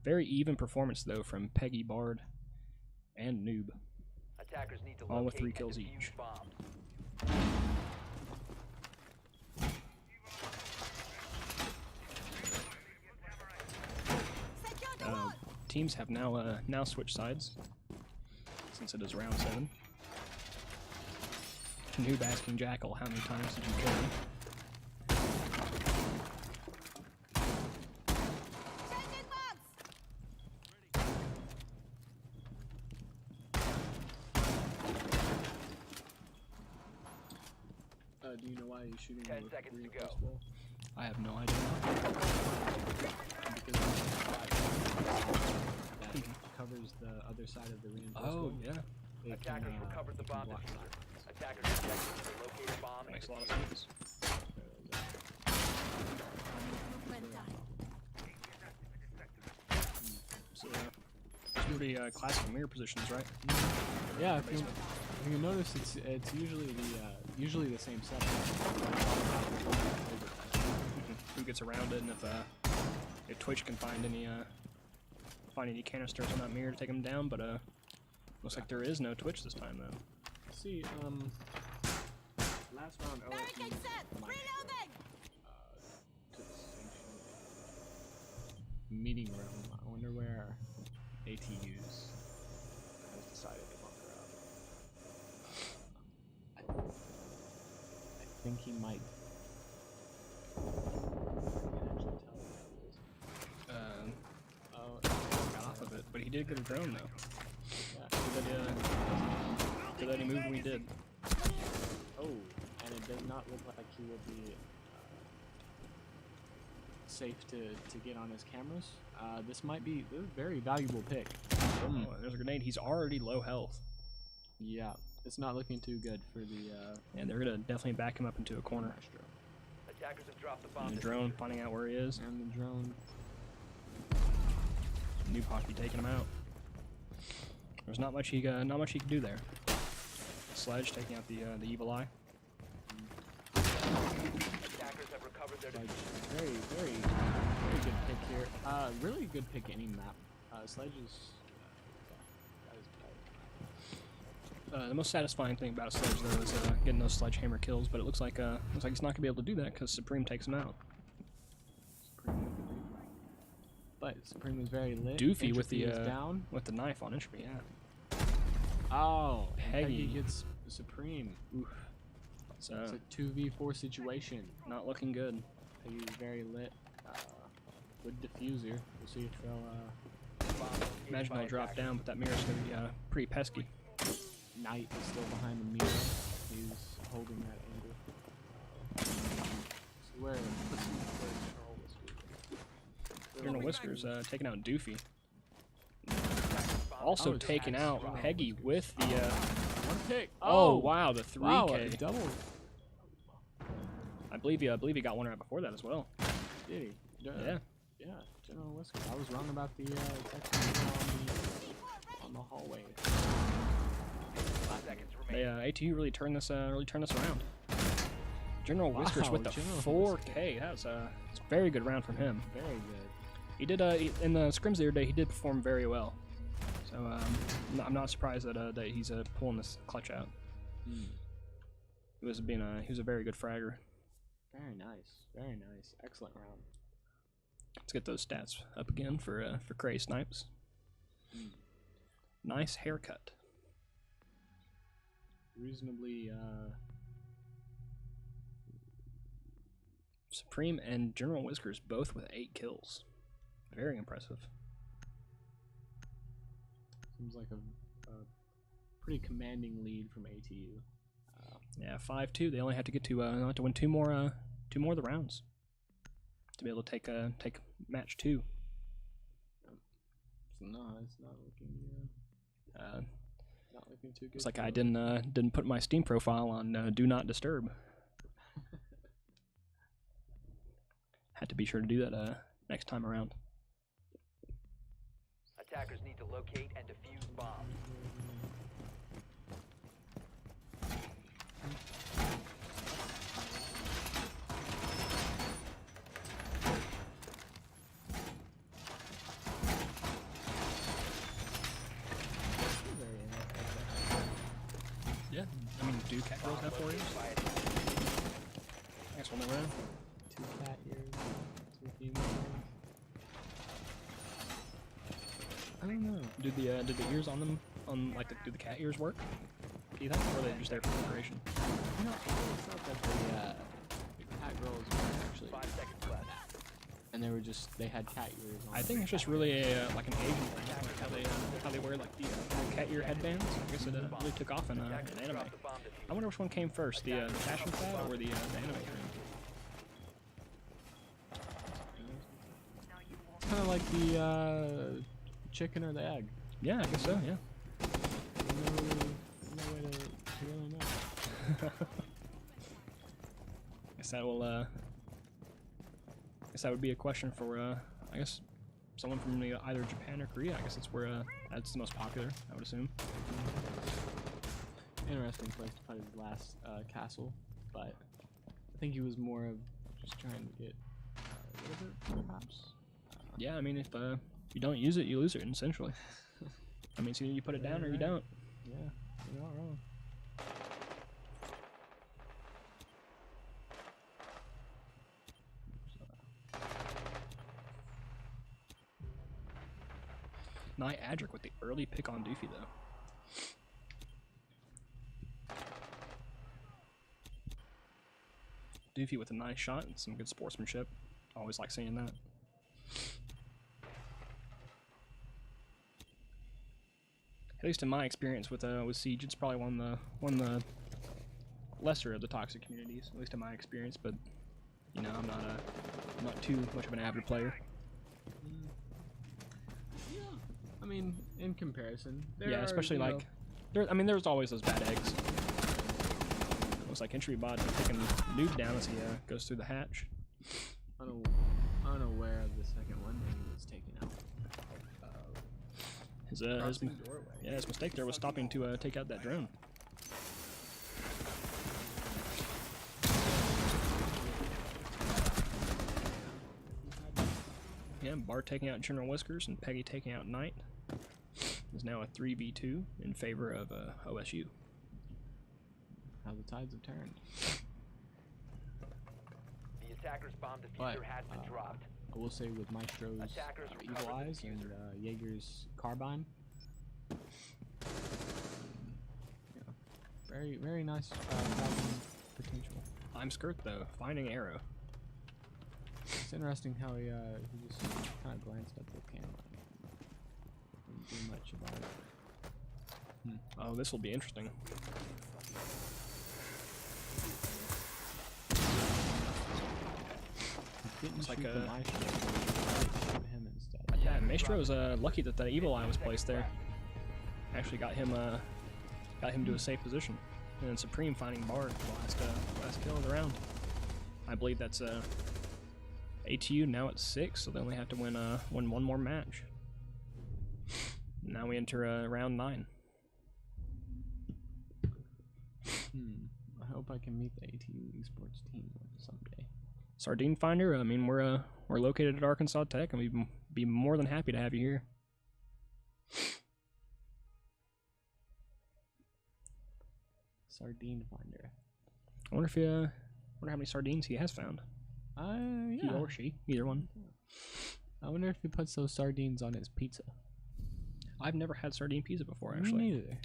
very even performance though from Peggy, Bard, and Noob. Attackers need to All with locate 3 kills and defuse each. bombs. Teams have now switched sides since it is round 7. Noob asking Jackal, how many times did you kill me? Do you know why he's shooting 10 with seconds to 3 go. plus wall? I have no idea. Because that covers the other side of the reinforced Oh wall. yeah, It can, Attackers recovered the it can bomb block diffuser. that. Attackers objective is to locate a bomb and makes a lot of defuse it. sense. So, it's gonna be classic mirror positions, right? Yeah, if you notice, it's usually the usually the same setup. Who gets around it, and if Twitch can find any canisters on that mirror to take them down, but looks like there is no Twitch this time though. See, last round OSU might to the sanctioned meeting room. I wonder where ATUs has decided to bunker up. I think he might. Got off of it, but he did get a drone though. Yeah. Good that he moved when he did. Oh, and it does not look like he will be safe to get on his cameras. This might be a very valuable pick. Oh, there's a grenade. He's already low health. Yeah, it's not looking too good for the. And they're gonna definitely back him up into a corner. Attackers have dropped the bomb. And the drone finding out where he is. And the drone. New Pocky taking him out. There's not much he could do there. Sledge taking out the evil eye. Attackers have recovered their Sledge, very good pick here. Really good pick any map. Sledge is. The most satisfying thing about Sledge though is getting those sledgehammer kills, but it looks like he's not gonna be able to do that because Supreme takes him out. But Supreme is very lit. Doofy with Entropy the is down. with the knife on Entropy, yeah. Oh, Peggy. Peggy gets Supreme. Oof. So It's a 2v4 situation. not looking good. Peggy is very lit. Good diffuser. We'll see if they'll. Imagine they'll drop down, but that mirror's gonna be pretty pesky. Knight is still behind the mirror. He's holding that angle. So where? Let's see where Colonel Whiskers taking out Doofy. Also taking out Peggy with the. one pick. Oh wow, the 3K. Wow, a double. I believe he got one right before that as well. Did he? Yeah. Yeah, General Whiskers. I was wrong about the text on the hallway. 5 seconds They remaining. ATU really turned this around. General Whiskers with the General 4K. That's it's a very good round from him. Very good. He did in the scrims the other day. He did perform very well. So I'm not surprised that he's pulling this clutch out. He was a very good fragger. Very nice. Very nice. Excellent round. Let's get those stats up again for Cray Snipes. Nice haircut. Reasonably. Supreme and General Whiskers both with 8 kills. Very impressive. Seems like a pretty commanding lead from ATU. Yeah, 5-2. They only have to get to win two more of the rounds to be able to take match 2. No, it's not looking. Not looking too good. It's like I didn't put my Steam profile on Do Not Disturb. Had to be sure to do that next time around. Attackers need to locate and defuse bombs. Yeah, I mean, do cat girls have 4 years? Next one around. 2 cat ears, 2 female. I don't know. Do the ears on them do the cat ears work? Do you think, or are they just there for decoration? You know, it's not that the cat girls were actually 5 seconds left. and they had cat ears on. I think it's just really like an Asian thing, like how they wear like the cat ear headbands. I guess it really took off in anime. Drop the bomb defuse. I wonder which one came first, the fashion fad or the anime trend. It's kind of like the chicken or the egg. Yeah, I guess so. Yeah. No way to really know. Guess that would be a question for I guess someone from either Japan or Korea. I guess that's where that's the most popular, I would assume. interesting place to put his last castle, but I think he was more of just trying to get rid of it, perhaps. Yeah, I mean, if you don't use it, you lose it, essentially. I mean, so you put it down or you don't. Yeah, you're not wrong. Knight Adric with the early pick on Doofy, though. Doofy with a nice shot and some good sportsmanship. Always like seeing that. At least in my experience with Siege, it's probably one of the lesser of the toxic communities. At least in my experience, but you know, I'm not too much of an avid player. Yeah, I mean, in comparison, Yeah, especially like, there's always those bad eggs. Looks like entry bot taking noob down as he goes through the hatch. Unaware of the second one that he was taken out. His mistake there was stopping to take out that drone. Yeah, Bart taking out General Whiskers and Peggy taking out Knight. Is now a 3v2 in favor of OSU. How the tides have turned. The attacker's bomb But diffuser has been dropped. I will say with Maestro's Attackers Evil recover the Eyes and Jaeger's Carbine. Yeah, very, very nice fighting potential. I'm Skirt though, finding arrow. It's interesting how he just kind of glanced at the camera. Didn't do much about it. Oh, this will be interesting. Didn't It's like shoot the a- Maestro, shoot him instead. Yeah, Maestro's lucky that the Evil Eye was placed there. Actually got him to a safe position. And then Supreme finding Bard last kill of the round. I believe that's ATU now at 6, so they only have to win one more match. Now we enter round 9. I hope I can meet the ATU Esports team someday. Sardine Finder, I mean we're located at Arkansas Tech, and we'd be more than happy to have you here. Sardine Finder. I wonder how many sardines he has found. He Yeah. or she, either one. I wonder if he puts those sardines on his pizza. I've never had sardine pizza before, actually. Me neither.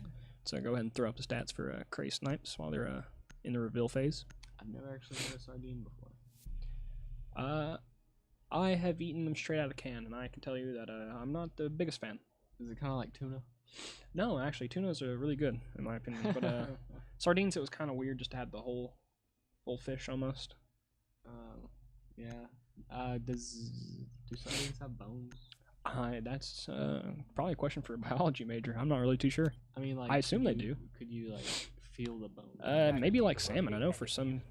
So go ahead and throw up the stats for Cray Snipes while they're in the reveal phase. I've never actually had a sardine before. I have eaten them straight out of can, and I can tell you that I'm not the biggest fan. Is it kind of like tuna? No, actually, tunas are really good in my opinion. But sardines, it was kind of weird just to have the whole fish almost. Yeah. Do sardines have bones? That's probably a question for a biology major. I'm not really too sure. I mean, like, I assume could they you- do. Could you like feel the bone? Maybe like salmon. I know for salmon,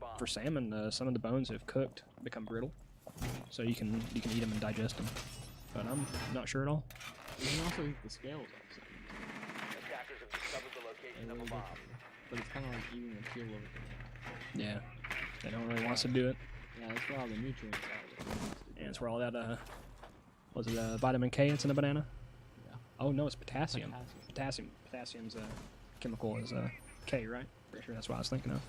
some of the bones, if cooked, become brittle, so you can eat them and digest them. But I'm not sure at all. You can also eat the scales off salmon. Attackers have discovered the location of Really a bomb. good. But it's kind of like eating the peel of it. Yeah, they don't really want us to do it. Yeah, that's where all the nutrients are. And it's where all that was it vitamin K that's in a banana? Yeah. Oh no, it's potassium. Potassium. Potassium's a chemical is K, right? Pretty sure that's what I was thinking of.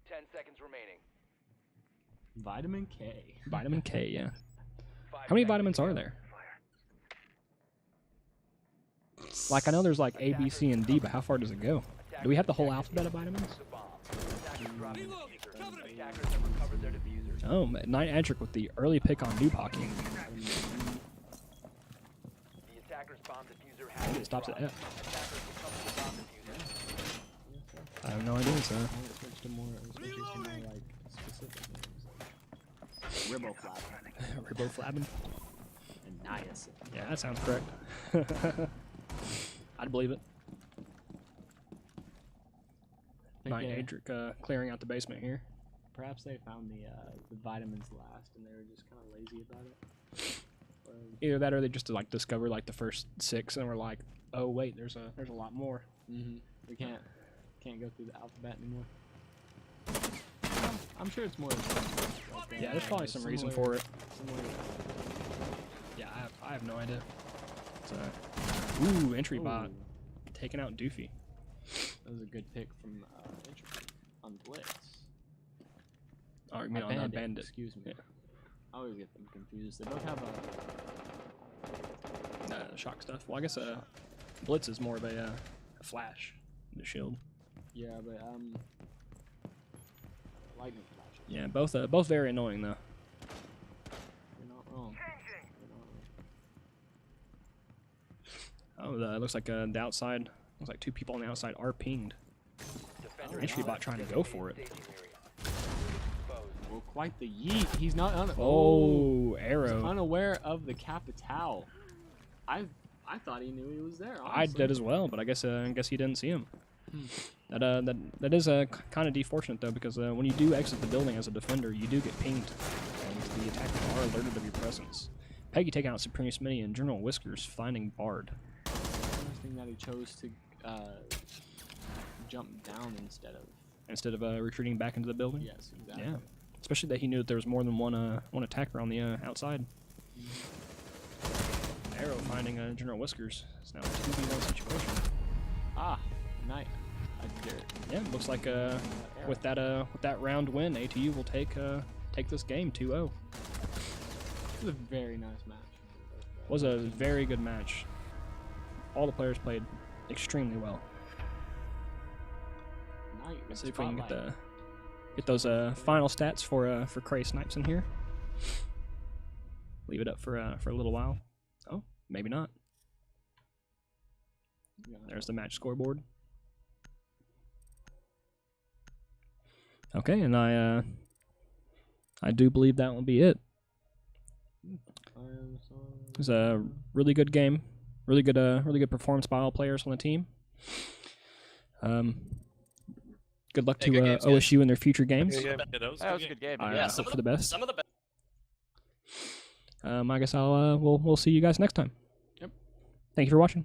10 seconds remaining. Vitamin K. Vitamin K, yeah. 5 How many seconds vitamins to are go. there? Like I know there's like A, B, C, and D, but how far does it go? Do we have the whole alphabet of vitamins? The bomb. Attackers dropped the diffuser. Attackers have recovered their diffuser. Oh, Knight Adric with the early pick on Noob Hockey. The attacker's bomb diffuser has been It stops at dropped. F. Attackers recovered the bomb diffuser. I have no idea, so. I would switch to more like specific names. Like Riboflavin Riboflavin? and niacin. Yeah, that sounds correct. I'd believe it. Knight Adric clearing out the basement here. Perhaps they found the vitamins last, and they were just kind of lazy about it. Either that or they just like discovered like the first 6 and were like, Oh wait, there's a lot more. We can't go through the alphabet anymore. I'm sure it's more. Like, Yeah, there's probably some reason similar- for it. similar to Yeah, I have no idea. It's ooh, entry bot Ooh, taking out Doofy. that was a good pick from Entropy on Blitz. Oh, you mean on Bandit? Excuse me. Yeah. I always get them confused. They both have a. Shock stuff. Well, I guess Blitz is more of a flash than the shield. Yeah, but lightning flash. Yeah, both very annoying though. You're not wrong. Oh, it looks like the outside. Looks like two people on the outside are pinged. Defender Entry bot trying to go for it. staging area. Exposed. Well, quite the yeet. He's not Oh, he's arrow. unaware of the Capital. I thought he knew he was there. I Honestly. did as well, but I guess he didn't see him. That is kind of defortunate though, because when you do exit the building as a defender, you do get pinged, and the attackers are alerted of your presence. Peggy taking out Supreme Smitty and General Whiskers finding Bard. Interesting that he chose to jump down instead of. Retreating back into the building. Yes, exactly. Yeah, especially that he knew that there was more than one attacker on the outside. Arrow finding General Whiskers. It's now a 2v1 situation. Ah, nice. I dare. Yeah, looks like with that round win, ATU will take this game 2-0. This is a very nice match. Was a very good match. All the players played extremely well. Nice. Let's see if we can get those final stats for Cray Snipes in here. Leave it up for a little while. Oh, maybe not. There's the match scoreboard. Okay, and I do believe that will be it. It was a really good game, really good performance by all players on the team. Good luck to good games, guys. OSU in their future games. Yeah, that was That was a good game. I Yeah, hope for the best. Some of the best. I guess we'll see you guys next time. Yep. Thank you for watching.